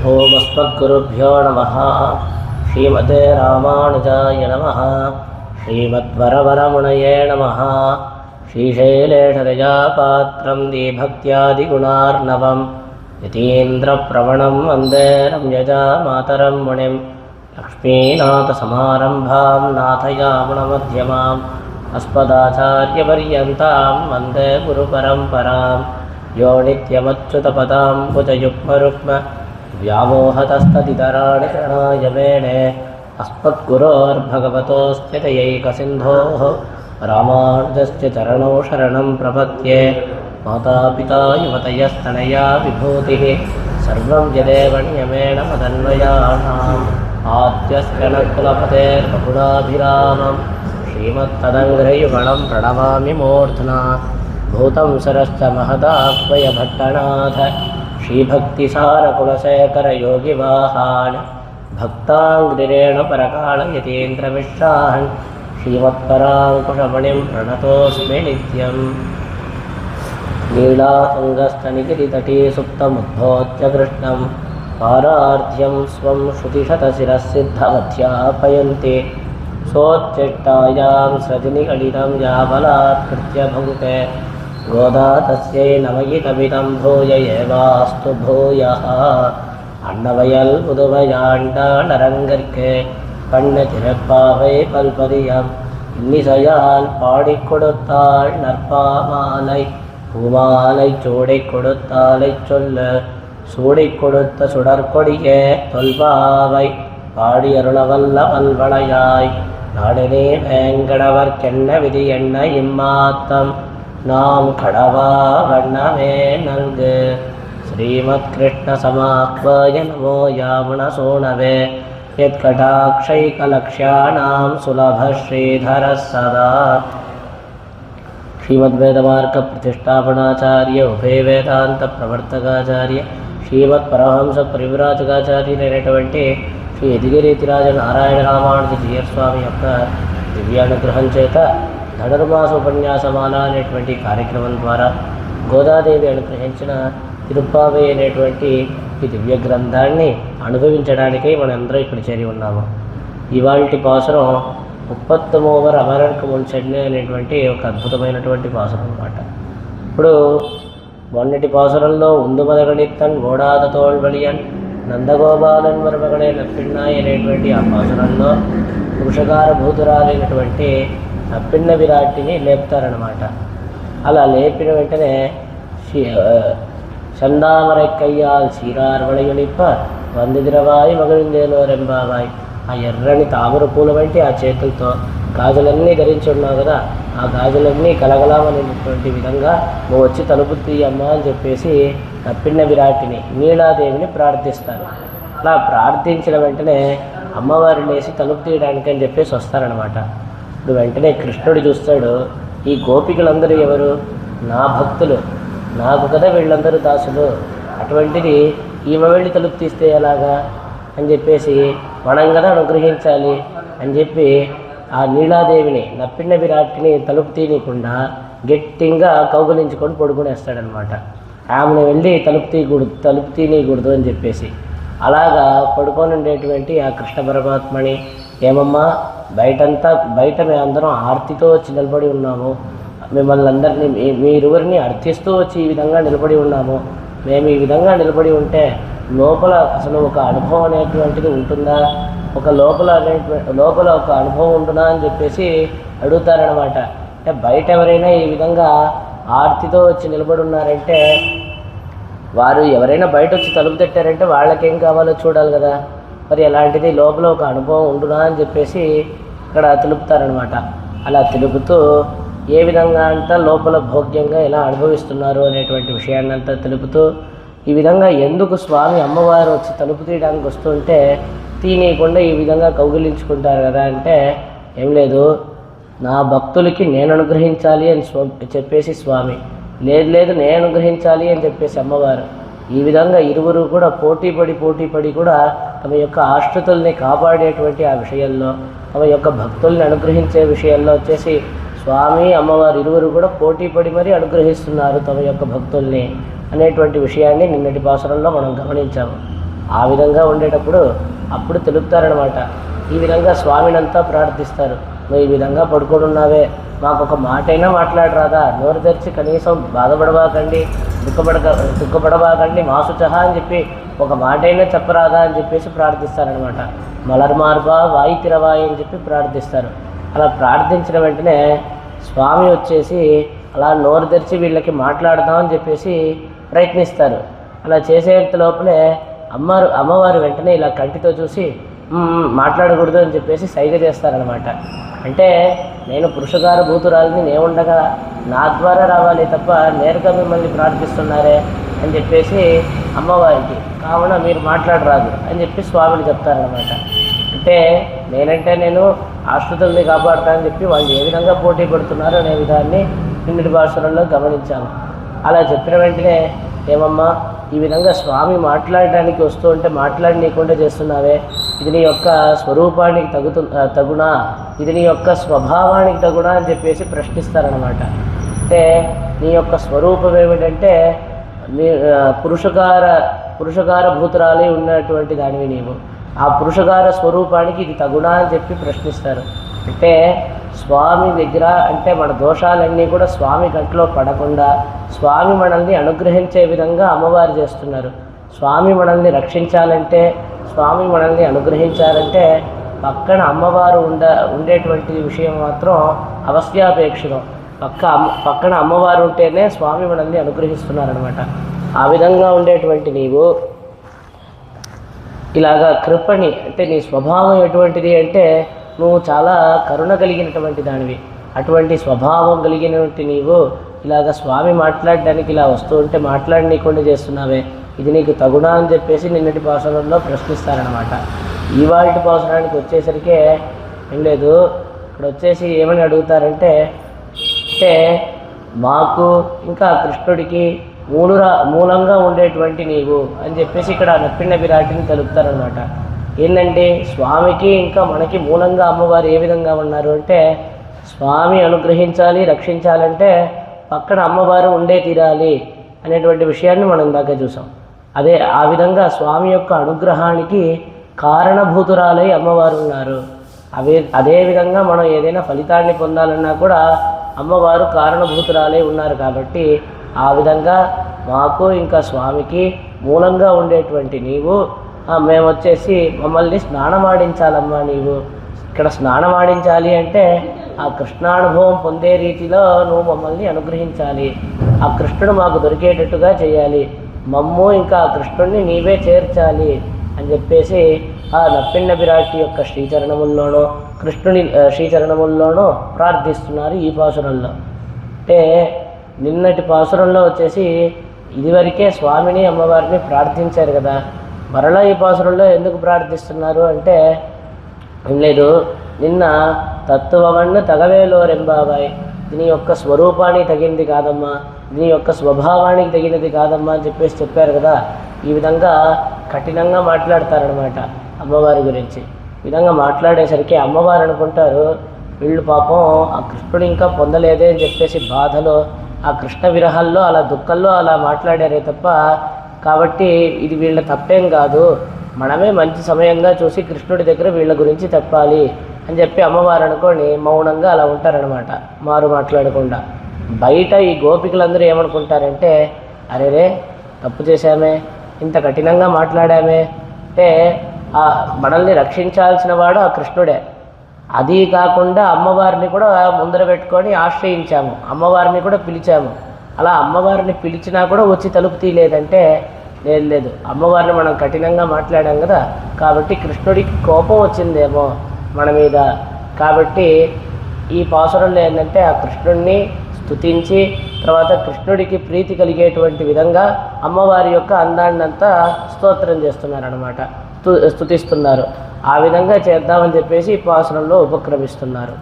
ओम अस्मद्गुरुभ्यो नमः। श्रीमते रामानुजाय नमः। श्रीमद्वरवरमुनये नमः। श्रीशैलेशदयापात्रं दीभक्त्यादिगुणार्णवं यतीन्द्रप्रवणं वन्दे रम्यजामातरं मुनिं लक्ष्मीनाथसमारम्भां नाथयामुनमध्यमाम् अस्मदाचार्यपर्यन्तां वन्दे गुरुपरम्परां यो नित्यमच्युतपदां भुजयुग्मरुक्म व्यामोहतस्तदितराणि शरणाय मेणे अस्मद्गुरोर्भगवतोऽस्य दयैकसिन्धोः रामानुजस्य चरणौ शरणं प्रपद्ये। मातापिता युवतयस्तनया विभूतिः सर्वं यदेव नियमेन मदन्वयानाम् आद्यस्य न कुलपतेर्बहुलाभिरामं श्रीमत्तदङ्घ्रियुगलं प्रणमामि मूर्ध्ना। भूतं सरश्च महदाह्वयभट्टनाथ श्रीभक्तिसारकुलशेखरयोगिवाहान् भक्ताङ्घ्रिरेणुपरकालयतीन्द्रमिश्रान् श्रीमत्पराङ्कुशमणिं प्रणतोऽस्मि नित्यम्। लीलातुङ्गस्तनिगिरितटे सुप्तमुद्भोत्य कृष्णं पारार्ध्यं स्वं श्रुतिशतशिरःसिद्धमध्यापयन्ति सोच्चिष्टायां सृजनिगलितं याबलात्कृत्य भुङ्क्ते गोदा तस्यै नमयितमिदं भूय एवास्तु भूयः। அன்னவயல் புதுவையாண்டான் அரங்கற்கு பண்ண திறப்பாவை பல்பதியம் இன்னிசையால் பாடிக் கொடுத்தாள் நற்பாமாலை பூமாலை சூடிக் கொடுத்தாலை சொல்ல சூடிக் கொடுத்த சுடற்கொடியே தொல்பாவை பாடியருளவல்ல வல்வளையாய் நாடினே வேங்கடவர்க்கென்ன விதி என்ன இம்மாத்தம் நாம் கடவா வண்ணமே நல்கு। श्रीमत्कृष्णसमाह्वाय नमो यामुनसूनवे यत्कटाक्षैकलक्ष्याणां सुलभश्रीधरः सदा। श्रीमद्वेदमार्गप्रतिष्ठापनाचार्य उभय वेदान्तप्रवर्तकाचार्य శ్రీమత్పరమహంసపరివ్రాజకాచార్యులైనటువంటి శ్రీ యదిగిరీతిరాజ నారాయణ రామానుజ జీయస్వామి యొక్క దివ్యానుగ్రహం చేత ధనుర్మాస ఉపన్యాసమాల అనేటువంటి కార్యక్రమం ద్వారా గోదాదేవి అనుగ్రహించిన తిరుప్పావై అనేటువంటి ఈ దివ్య గ్రంథాన్ని అనుభవించడానికై మనందరం ఇక్కడ చేరి ఉన్నాము. ఇవాల్టి పాసురం 39వ అమరర్కు మున్సెడ్నే అనేటువంటి ఒక అద్భుతమైనటువంటి పాసురం అన్నమాట. ఇప్పుడు మొన్నటి పాసురంలో ఉందు మదగణిత్తన్ ఓడాద తోల్వలియన్ నందగోపాలన్ మరుమగడే నప్పిన్నాయి అనేటువంటి ఆ పాసురంలో పురుషకార భూతురాలైనటువంటి నప్పిన్న విరాట్టిని లేపుతారనమాట. అలా లేపిన వెంటనే చందామరై కయ్యాల్ చీరార్వళయునిప్ప వందిదిరవాయి మగవిందేలో రెంబావాయి. ఆ ఎర్రని తామర పూల వంటి ఆ చేతులతో గాజులన్నీ ధరించి ఉన్నావు కదా, ఆ గాజులన్నీ కలగలామనేటువంటి విధంగా నువ్వు వచ్చి తలుపు తీయమ్మా అని చెప్పేసి నప్పిన్న విరాటిని నీలాదేవిని ప్రార్థిస్తారు. అలా ప్రార్థించిన వెంటనే అమ్మవారు లేచి తలుపు తీయడానికి అని చెప్పేసి వస్తారనమాట. ఇప్పుడు వెంటనే కృష్ణుడు చూస్తాడు, ఈ గోపికలందరూ ఎవరు? నా భక్తులు, నాకు కదా వీళ్ళందరూ దాసులు, అటువంటిది ఈమె వెళ్ళి తలుపు తీస్తే ఎలాగా అని చెప్పేసి మనం కదా అనుగ్రహించాలి అని చెప్పి ఆ నీలాదేవిని నప్పిన్న విరాట్ని తలుపు తీయకుండా గట్టిగా కౌగులించుకొని పడుకునేస్తాడనమాట. ఆమెను వెళ్ళి తలుపు తీయకూడదు అని చెప్పేసి అలాగా పడుకొని ఉండేటువంటి ఆ కృష్ణ పరమాత్మని, ఏమమ్మా బయట మేమందరం ఆర్తితో వచ్చి నిలబడి ఉన్నాము, మిమ్మల్ని అందరినీ మీరువరిని అర్థిస్తూ వచ్చి ఈ విధంగా నిలబడి ఉన్నాము, మేము ఈ విధంగా నిలబడి ఉంటే లోపల అసలు ఒక అనుభవం అనేటువంటిది ఉంటుందా, లోపల ఒక అనుభవం ఉంటుందా అని చెప్పేసి అడుగుతారనమాట. అంటే బయట ఎవరైనా ఈ విధంగా ఆర్తితో వచ్చి నిలబడి ఉన్నారంటే వారు ఎవరైనా బయట వచ్చి తలుపు తట్టారంటే వాళ్ళకేం కావాలో చూడాలి కదా, మరి అలాంటిది లోపల ఒక అనుభవం ఉండునా అని చెప్పేసి ఇక్కడ తెలుపుతారనమాట. అలా తెలుపుతూ ఏ విధంగా అంతా లోపల భోగ్యంగా ఎలా అనుభవిస్తున్నారు అనేటువంటి విషయాన్ని అంతా తెలుపుతూ ఈ విధంగా ఎందుకు స్వామి అమ్మవారు వచ్చి తలుపు తీయడానికి వస్తుంటే తీయకుండా ఈ విధంగా కౌగిలించుకుంటారు కదా అంటే, ఏం లేదు నా భక్తులకి నేను అనుగ్రహించాలి అని చెప్పేసి స్వామి, లేదు నేను అనుగ్రహించాలి అని చెప్పేసి అమ్మవారు, ఈ విధంగా ఇరువురు కూడా పోటీపడి కూడా తమ యొక్క ఆశ్రితుల్ని కాపాడేటువంటి ఆ విషయంలో, తమ యొక్క భక్తుల్ని అనుగ్రహించే విషయంలో వచ్చేసి స్వామి అమ్మవారు ఇరువురు కూడా పోటీపడి మరీ అనుగ్రహిస్తున్నారు తమ యొక్క భక్తుల్ని అనేటువంటి విషయాన్ని నిన్నటి పాసురంలో మనం గమనించాము. ఆ విధంగా ఉండేటప్పుడు అప్పుడు తెలుపుతారనమాట. ఈ విధంగా స్వామినంతా ప్రార్థిస్తారు. నువ్వు ఈ విధంగా పడుకొని ఉన్నావే, మాకు ఒక మాట అయినా మాట్లాడరాదా, నోరు తెరిచి కనీసం బాధపడబాకండి, దుఃఖపడబాకండి మాసుచహ అని చెప్పి ఒక మాట అయినా చెప్పరాదా అని చెప్పేసి ప్రార్థిస్తారనమాట. మలర్మార్బా వాయి తిరవాయి అని చెప్పి ప్రార్థిస్తారు. అలా ప్రార్థించిన వెంటనే స్వామి వచ్చేసి అలా నోరు తెరిచి వీళ్ళకి మాట్లాడదామని చెప్పేసి ప్రయత్నిస్తారు. అలా చేసేంత లోపలే అమ్మవారు వెంటనే ఇలా కంటితో చూసి మాట్లాడకూడదు అని చెప్పేసి సైగ చేస్తారనమాట. అంటే నేను పురుషకార భూతురాలని నేనుండగా నా ద్వారా రావాలి తప్ప నేరుగా మిమ్మల్ని ప్రార్థిస్తున్నారే అని చెప్పేసి అమ్మవారికి, కావున మీరు మాట్లాడరాదు అని చెప్పి స్వామిని చెప్తారనమాట. అంటే నేను ఆశ్రితుల్ని కాపాడుతానని చెప్పి వాళ్ళు ఏ విధంగా పోటీ పడుతున్నారో అనే విధాన్ని కింది భాషలలో గమనించాము. అలా చెప్పిన వెంటనే, ఏమమ్మా ఈ విధంగా స్వామి మాట్లాడడానికి వస్తూ ఉంటే మాట్లాడనీయకుండా చేస్తున్నావే, ఇది నీ యొక్క స్వరూపానికి తగునా, ఇది నీ యొక్క స్వభావానికి తగునా అని చెప్పేసి ప్రశ్నిస్తారనమాట. అంటే నీ యొక్క స్వరూపం ఏమిటంటే నీ పురుషకార భూతురాలే ఉన్నటువంటి దానివి నీవు, ఆ పురుషకార స్వరూపానికి ఇది తగునా అని చెప్పి ప్రశ్నిస్తారు. అంటే స్వామి దగ్గర అంటే మన దోషాలన్నీ కూడా స్వామి కంట్లో పడకుండా స్వామి మనల్ని అనుగ్రహించే విధంగా అమ్మవారు చేస్తున్నారు. స్వామి మనల్ని రక్షించాలంటే, స్వామి మనల్ని అనుగ్రహించాలంటే పక్కన అమ్మవారు ఉండేటువంటి విషయం మాత్రం అవశ్యాపేక్షితం. పక్కన అమ్మవారు ఉంటేనే స్వామి మనల్ని అనుగ్రహిస్తున్నారనమాట. ఆ విధంగా ఉండేటువంటి నీవు ఇలాగా కృపణి అంటే నీ స్వభావం ఎటువంటిది అంటే నువ్వు చాలా కరుణ కలిగినటువంటి దానివి. అటువంటి స్వభావం కలిగినటువంటి నీవు ఇలాగ స్వామి మాట్లాడడానికి ఇలా వస్తూ ఉంటే మాట్లాడనీయకుండా చేస్తున్నావే, ఇది నీకు తగునా అని చెప్పేసి నిన్నటి పాసురంలో ప్రశ్నిస్తారనమాట. ఇవాళ పాసురానికి వచ్చేసరికే ఏం లేదు, ఇక్కడ వచ్చేసి ఏమని అడుగుతారంటే, అంటే మాకు ఇంకా కృష్ణుడికి మూలంగా ఉండేటువంటి నీవు అని చెప్పేసి ఇక్కడ నప్పిన విరాటిని తెలుపుతారనమాట. ఏంటంటే స్వామికి ఇంకా మనకి మూలంగా అమ్మవారు ఏ విధంగా ఉన్నారు అంటే, స్వామి అనుగ్రహించాలి రక్షించాలంటే పక్కన అమ్మవారు ఉండే తీరాలి అనేటువంటి విషయాన్ని మనం ఇందాక చూసాం. ఆ విధంగా స్వామి యొక్క అనుగ్రహానికి కారణభూతురాలై అమ్మవారు ఉన్నారు. అదేవిధంగా మనం ఏదైనా ఫలితాన్ని పొందాలన్నా కూడా అమ్మవారు కారణభూతురాలై ఉన్నారు. కాబట్టి ఆ విధంగా మాకు ఇంకా స్వామికి మూలంగా ఉండేటువంటి నీవు మేము వచ్చేసి మమ్మల్ని స్నానమాడించాలమ్మా. నీవు ఇక్కడ స్నానమాడించాలి అంటే ఆ కృష్ణానుభవం పొందే రీతిలో నువ్వు మమ్మల్ని అనుగ్రహించాలి, ఆ కృష్ణుడు మాకు దొరికేటట్టుగా చేయాలి, మమ్ము ఇంకా ఆ కృష్ణుడిని నీవే చేర్చాలి అని చెప్పేసి ఆ నప్పిన్న విరాటి యొక్క శ్రీచరణముల్లోనూ కృష్ణుని శ్రీచరణముల్లోనూ ప్రార్థిస్తున్నారు ఈ పాసురంలో. అంటే నిన్నటి పాసురంలో వచ్చేసి ఇదివరకే స్వామిని అమ్మవారిని ప్రార్థించారు కదా, మరలా ఈ పాసురంలో ఎందుకు ప్రార్థిస్తున్నారు అంటే ఏం లేదు, నిన్న తత్వవన్న తగవేలో రెంబాబాయ్, దీని యొక్క స్వరూపానికి తగినది కాదమ్మా, దీని యొక్క స్వభావానికి తగినది కాదమ్మా అని చెప్పేసి చెప్పారు కదా. ఈ విధంగా కఠినంగా మాట్లాడతారనమాట అమ్మవారి గురించి. ఈ విధంగా మాట్లాడేసరికి అమ్మవారు అనుకుంటారు, వీళ్ళు పాపం ఆ కృష్ణుడు ఇంకా పొందలేదే అని చెప్పేసి బాధలో ఆ కృష్ణ విరహాల్లో అలా దుఃఖంలో అలా మాట్లాడారే తప్ప, కాబట్టి ఇది వీళ్ళ తప్పేం కాదు, మనమే మంచి సమయంగా చూసి కృష్ణుడి దగ్గర వీళ్ళ గురించి చెప్పాలి అని చెప్పి అమ్మవారు అనుకొని మౌనంగా అలా ఉంటారనమాట, మాట్లాడకుండా. బయట ఈ గోపికలందరూ ఏమనుకుంటారంటే, అరేరే తప్పు చేశామే, ఇంత కఠినంగా మాట్లాడామే అంటే మనల్ని రక్షించాల్సిన వాడు ఆ కృష్ణుడే. అది కాకుండా అమ్మవారిని కూడా ముందర పెట్టుకొని ఆశ్రయించాము, అమ్మవారిని కూడా పిలిచాము. అలా అమ్మవారిని పిలిచినా కూడా వచ్చి తలుపు తీయలేదంటే లేదు, అమ్మవారిని మనం కఠినంగా మాట్లాడాం కదా, కాబట్టి కృష్ణుడికి కోపం వచ్చిందేమో మన మీద. కాబట్టి ఈ పాసురంలో ఏంటంటే ఆ కృష్ణుడిని స్తుతించి తర్వాత కృష్ణుడికి ప్రీతి కలిగేటువంటి విధంగా అమ్మవారి యొక్క అందాన్నంతా స్తోత్రం చేస్తున్నారనమాట, స్తుతిస్తున్నారు. ఆ విధంగా చేద్దామని చెప్పేసి ఈ పాసురంలో ఉపక్రమిస్తున్నారు.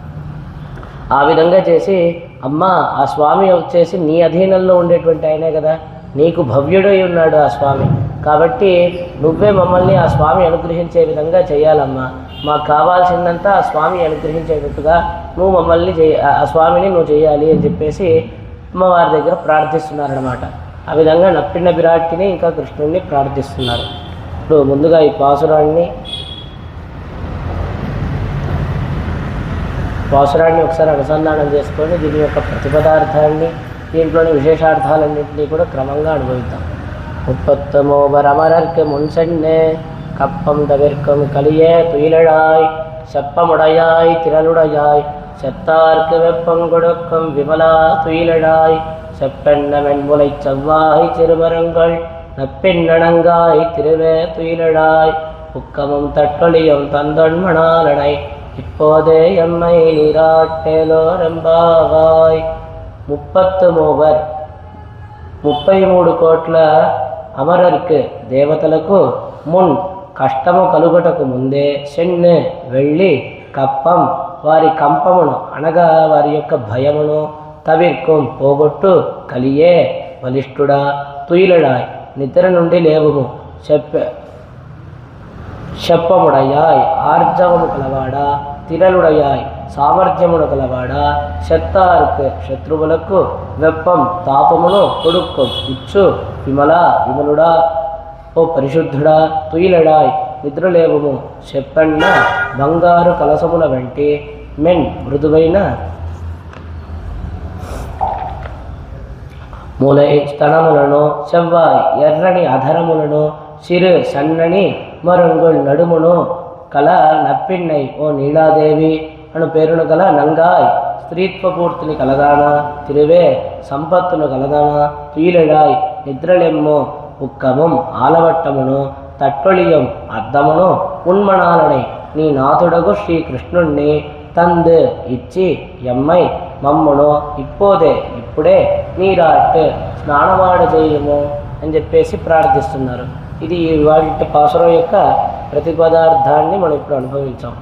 ఆ విధంగా చేసి అమ్మ ఆ స్వామి వచ్చేసి నీ అధీనంలో ఉండేటువంటి ఆయనే కదా, నీకు భవ్యుడై ఉన్నాడు ఆ స్వామి, కాబట్టి నువ్వే మమ్మల్ని ఆ స్వామి అనుగ్రహించే విధంగా చేయాలమ్మా, మాకు కావాల్సిందంతా ఆ స్వామి అనుగ్రహించేటట్టుగా నువ్వు మమ్మల్ని ఆ స్వామిని నువ్వు చేయాలి అని చెప్పేసి అమ్మవారి దగ్గర ప్రార్థిస్తున్నారనమాట. ఆ విధంగా నప్పిన విరాట్ని ఇంకా కృష్ణుడిని ప్రార్థిస్తున్నారు. ఇప్పుడు ముందుగా ఈ పాసురాన్ని ఒకసారి అనుసంధానం చేసుకొని దీని యొక్క ప్రతిపదార్థాన్ని దీంట్లోని విశేషార్థాలన్నింటినీ కూడా క్రమంగా అనుభవిద్దాం. முப்பத்தமோவர் அமரர்க்கு முன் சென்னே கப்பம் தவிர்க்கும் கலியே துயிலழாய் செப்பமுடையாய் திரளுடையாய் செத்தார்க்கு வெப்பம் கொடுக்கும் விமலா துயிலழாய் செப்பெண்ண மென்முலை செவ்வாய் சிறுமரங்கள் நப்பின்னணங்காய் திருவே துயிலழாய் புக்கமும் தட்டொழியும் தந்தொன்மணாலனை இப்போதே எம்மை நீராட்டேலோரெம்பாவாய். 33 కోట్ల అమరర్కు దేవతలకు మున్ కష్టము కలుగుటకు ముందే షెన్ను వెళ్ళి కప్పం వారి కంపమును అనగా వారి యొక్క భయమును తవిర్కం పోగొట్టు కలియే బలిష్ఠుడా తుయిలడాయ్ నిద్ర నుండి లేవుము చెప్పముడయాయ్ ఆర్జవము కలవాడా తిరలుడయాయ్ సామర్థ్యమును కలవాడా శత్తార్కు శత్రువులకు వెప్పం తాపమును కొడుక్కు ఇచ్చు విమలుడా ఓ పరిశుద్ధుడా తుయిలడాయ్ నిద్రలేవుము చెప్పన్న బంగారు కలసముల వెంటి మెన్ మృదువైన మూలై స్తనములను చెవ్వాయ్ ఎర్రని అధరములను సిరు సన్నని మరంగుల్ నడుమును కల నప్పిన్నై ఓ నీలాదేవి అను పేరును గల నంగాయ్ స్త్రీత్వపూర్తిని కలదానా తిరువే సంపత్తును కలదానా తుయిలడాయ్ నిద్రలెమ్మో ఉక్కమం ఆలవట్టమును తట్టొళియం అద్దమును ఉన్మణాలనై నీ నాథుడగు శ్రీకృష్ణుణ్ణి తందు ఇచ్చి ఎమ్మై మమ్మును ఇప్పుడే నీరాట్ స్నానమాడ చేయము అని చెప్పేసి ప్రార్థిస్తున్నారు. ఇది వాటి పాసురం యొక్క ప్రతిపదార్థాన్ని మనం ఇప్పుడు అనుభవించాం.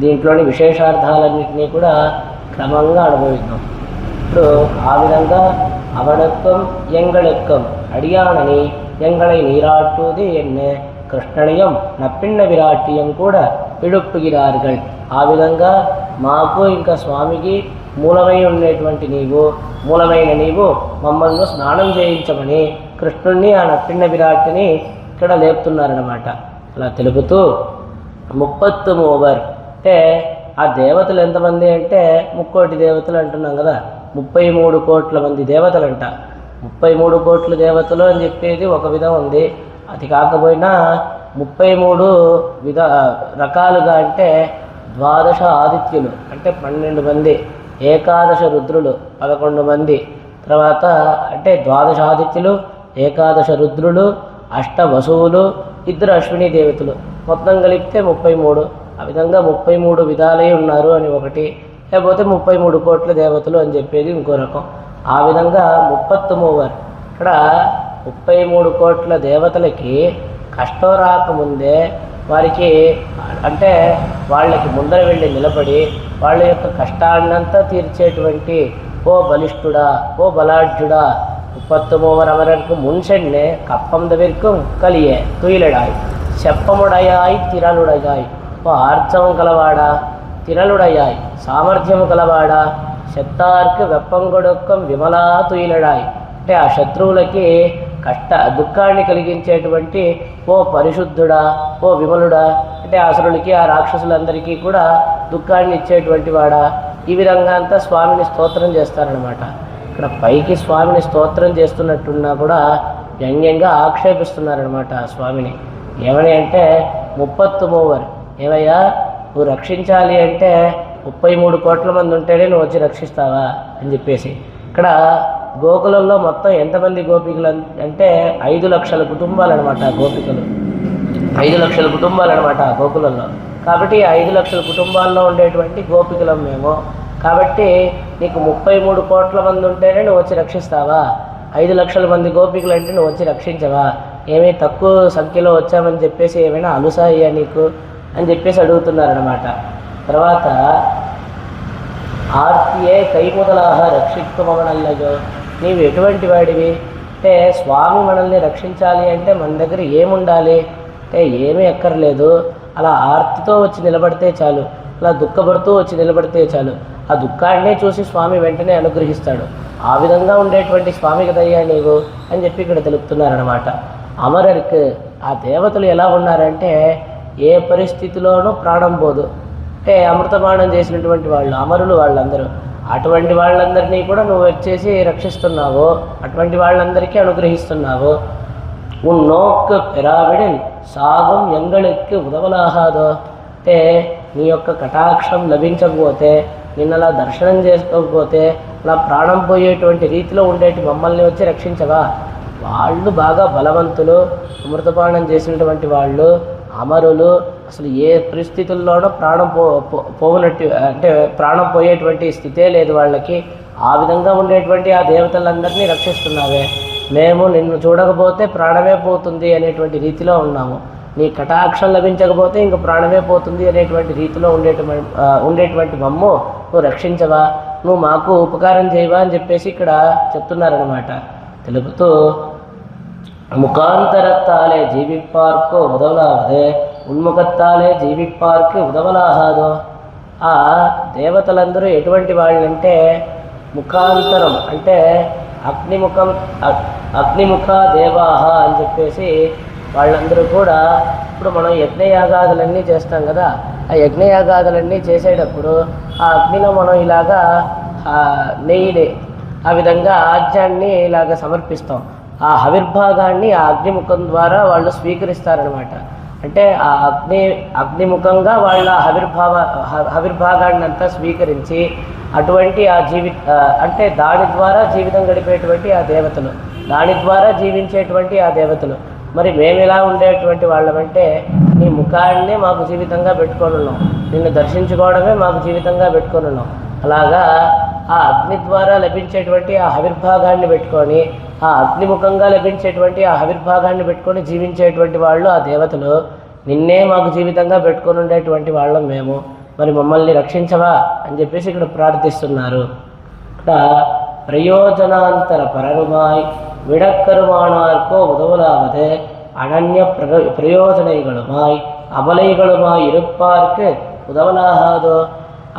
దీంట్లోని విశేషార్థాలన్నింటినీ కూడా క్రమంగా అనుభవిద్దాం. ఇప్పుడు ఆ విధంగా అవడక్కం ఎంగళక్కం అడియానని ఎంగళை நீராட்டுவது என்ன కృష్ణణయం నప్పిన్న విరాట్యం కూడా పిడుప్పుగిరారుగల్. ఆ విధంగా మాకు ఇంకా స్వామికి మూలమైన నీవు మమ్మల్ని స్నానం చేయించమని కృష్ణుణ్ణి ఆ నప్పిన్న విరాట్ని ఇక్కడ లేపుతున్నారన్నమాట. అలా తెలుపుతూ 33 అంటే ఆ దేవతలు ఎంతమంది అంటే 3 దేవతలు అంటున్నాం కదా, 33 కోట్ల మంది దేవతలంట. 33 కోట్ల దేవతలు అని చెప్పేది ఒక విధం ఉంది. అది కాకపోయినా 33 రకాలుగా అంటే 12 ఆదిత్యులు అంటే 12 మంది, ఏకాదశ రుద్రులు 11 మంది, తర్వాత అంటే 12 ఆదిత్యులు, ఏకాదశ రుద్రులు, 8 వసువులు, 2 అశ్విని దేవతలు, మొత్తం కలిపితే 33. ఆ విధంగా 33 విధాలై ఉన్నారు అని ఒకటి, లేకపోతే 33 కోట్ల దేవతలు అని చెప్పేది ఇంకో రకం. ఆ విధంగా 33 ఇక్కడ 33 కోట్ల దేవతలకి కష్టం రాకముందే వారికి అంటే వాళ్ళకి ముందర వెళ్ళి నిలబడి వాళ్ళ యొక్క కష్టాన్నంతా తీర్చేటువంటి ఓ బలిష్ఠుడా ఓ బలాఢ్యుడా 33 అమరర్కు మున్సెన్నే కప్పం దవిర్కం కలియే తుయిలడాయ్ చెప్పముడయాయ్ తిరలుడయాయ్ ఓ ఆర్జవం కలవాడా తిరలుడయాయ్ సామర్థ్యము కలవాడా శత్తార్కు వెప్పంగొడొక్కం విమలా తుయిలడాయ్ అంటే ఆ శత్రువులకి దుఃఖాన్ని కలిగించేటువంటి ఓ పరిశుద్ధుడా ఓ విమలుడా అంటే అసురులకి ఆ రాక్షసులందరికీ కూడా దుఃఖాన్ని ఇచ్చేటువంటి వాడా. ఈ విధంగా అంతా స్వామిని స్తోత్రం చేస్తారనమాట. ఇక్కడ పైకి స్వామిని స్తోత్రం చేస్తున్నట్టున్నా కూడా వ్యంగ్యంగా ఆక్షేపిస్తున్నారనమాట ఆ స్వామిని. ఏమని అంటే 33 ఏమయ్యా నువ్వు రక్షించాలి అంటే 33 కోట్ల మంది ఉంటేనే నువ్వు వచ్చి రక్షిస్తావా అని చెప్పేసి. ఇక్కడ గోకులంలో మొత్తం ఎంతమంది గోపికలు అంటే 5 లక్షల కుటుంబాలు అనమాట గోపికలు, 5 లక్షల కుటుంబాలు అనమాట గోకులంలో. కాబట్టి 5 లక్షల కుటుంబాల్లో ఉండేటువంటి గోపికలం మేము. కాబట్టి నీకు 33 కోట్ల మంది ఉంటేనే నువ్వు వచ్చి రక్షిస్తావా? 5 లక్షల మంది గోపికలు అంటే నువ్వు వచ్చి రక్షించవా? ఏమీ తక్కువ సంఖ్యలో వచ్చామని చెప్పేసి ఏమైనా అలుసాయ్యా నీకు అని చెప్పేసి అడుగుతున్నారనమాట. తర్వాత ఆర్తియే కైముదలాహ రక్షిత్వమనల్లయో నీవు ఎటువంటి వాడివి అంటే స్వామి మనల్ని రక్షించాలి అంటే మన దగ్గర ఏముండాలి అంటే ఏమీ ఎక్కర్లేదు. అలా ఆర్తితో వచ్చి నిలబడితే చాలు, అలా దుఃఖపడుతూ వచ్చి నిలబడితే చాలు. ఆ దుఃఖాన్నే చూసి స్వామి వెంటనే అనుగ్రహిస్తాడు. ఆ విధంగా ఉండేటువంటి స్వామి కదయ్యా నీవు అని చెప్పి ఇక్కడ తెలుపుతున్నారనమాట. అమరర్కు ఆ దేవతలు ఎలా ఉన్నారంటే ఏ పరిస్థితిలోనూ ప్రాణం పోదు. అంటే అమృతపానం చేసినటువంటి వాళ్ళు అమరులు వాళ్ళందరూ. అటువంటి వాళ్ళందరినీ కూడా నువ్వు వచ్చేసి రక్షిస్తున్నావు, అటువంటి వాళ్ళందరికీ అనుగ్రహిస్తున్నావు. ఉన్నోక్కు పెరావిడిల్ సాగం ఎంగళికి ఉదవలాహాదో. అంటే నీ యొక్క కటాక్షం లభించకపోతే, నిన్నలా దర్శనం చేసుకోకపోతే, అలా ప్రాణం పోయేటువంటి రీతిలో ఉండేటి మమ్మల్ని వచ్చి రక్షించవా? వాళ్ళు బాగా బలవంతులు, అమృతపానం చేసినటువంటి వాళ్ళు, అమరులు, అసలు ఏ పరిస్థితుల్లోనూ ప్రాణం పోవునట్టు, అంటే ప్రాణం పోయేటువంటి స్థితే లేదు వాళ్ళకి. ఆ విధంగా ఉండేటువంటి ఆ దేవతలందరినీ రక్షిస్తున్నావే. మేము నిన్ను చూడకపోతే ప్రాణమే పోతుంది అనేటువంటి రీతిలో ఉన్నాము. నీ కటాక్షం లభించకపోతే ఇంక ప్రాణమే పోతుంది అనేటువంటి రీతిలో ఉండేటువంటి మమ్ము నువ్వు రక్షించవా? నువ్వు మాకు ఉపకారం చేయవా అని చెప్పేసి ఇక్కడ చెప్తున్నారనమాట. తెలుపుతూ ముఖాంతరత్తాలే జీవిప్పార్కు ఉదవలాహదే ఉన్ముఖత్తాలే జీవిప్పార్కు ఉదవలాహాదో. ఆ దేవతలందరూ ఎటువంటి వాళ్ళంటే ముఖాంతరం అంటే అగ్నిముఖ దేవాహ అని చెప్పేసి వాళ్ళందరూ కూడా. ఇప్పుడు మనం యజ్ఞయాగాదులన్నీ చేస్తాం కదా, ఆ యజ్ఞయాగాదులన్నీ చేసేటప్పుడు ఆ అగ్నిలో మనం ఇలాగా నెయ్యిని ఆ విధంగా ఆజ్యాన్ని ఇలాగ సమర్పిస్తాం. ఆ ఆవిర్భాగాన్ని ఆ అగ్నిముఖం ద్వారా వాళ్ళు స్వీకరిస్తారనమాట. అంటే ఆ అగ్నిముఖంగా వాళ్ళ ఆవిర్భాగాన్ని అంతా స్వీకరించి అటువంటి అంటే దాని ద్వారా జీవితం గడిపేటువంటి ఆ దేవతలు, దాని ద్వారా జీవించేటువంటి ఆ దేవతలు. మరి మేము ఎలా ఉండేటువంటి వాళ్ళమంటే నీ ముఖాన్ని మాకు జీవితంగా పెట్టుకొని ఉన్నాం, నిన్ను దర్శించుకోవడమే మాకు జీవితంగా పెట్టుకొని ఉన్నాం. అలాగా ఆ అగ్ని ద్వారా లభించేటువంటి ఆ ఆవిర్భాగాన్ని పెట్టుకొని, ఆ అగ్నిముఖంగా లభించేటువంటి ఆ ఆవిర్భాగాన్ని పెట్టుకొని జీవించేటువంటి వాళ్ళు ఆ దేవతలు. నిన్నే మాకు జీవితంగా పెట్టుకొని ఉండేటువంటి వాళ్ళం మేము, మరి మమ్మల్ని రక్షించవా అని చెప్పేసి ఇక్కడ ప్రార్థిస్తున్నారు. ఇక్కడ ప్రయోజనాంతర పరరుమాయ్ விடக்கருமானார்க்கோ உதவலாவது அனன்ய பிரயோஜனைகளுமாய் అబలైகளுమాய் இருப்பார்க்கு ఉదవలాహాదో.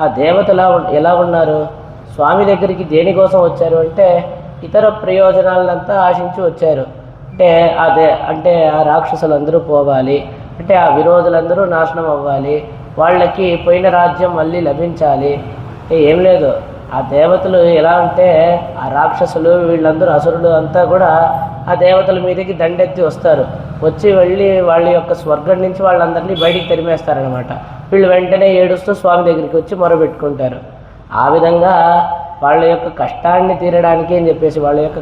ఆ దేవతలా ఎలా ఉన్నారు? స్వామి దగ్గరికి దేనికోసం వచ్చారు అంటే ఇతర ప్రయోజనాలంతా ఆశించి వచ్చారు. అంటే ఆ రాక్షసులందరూ పోవాలి, అంటే ఆ విరోధులందరూ నాశనం అవ్వాలి, వాళ్ళకి పోయిన రాజ్యం మళ్ళీ లభించాలి. ఏం లేదు, ఆ దేవతలు ఎలా అంటే ఆ రాక్షసులు వీళ్ళందరూ అసురులు అంతా కూడా ఆ దేవతల మీదకి దండెత్తి వస్తారు. వచ్చి వెళ్ళి వాళ్ళ యొక్క స్వర్గం నుంచి వాళ్ళందరినీ బయటికి తరిమేస్తారనమాట. వీళ్ళు వెంటనే ఏడుస్తూ స్వామి దగ్గరికి వచ్చి మొరబెట్టుకుంటారు. ఆ విధంగా వాళ్ళ యొక్క కష్టాన్ని తీరడానికి అని చెప్పేసి వాళ్ళ యొక్క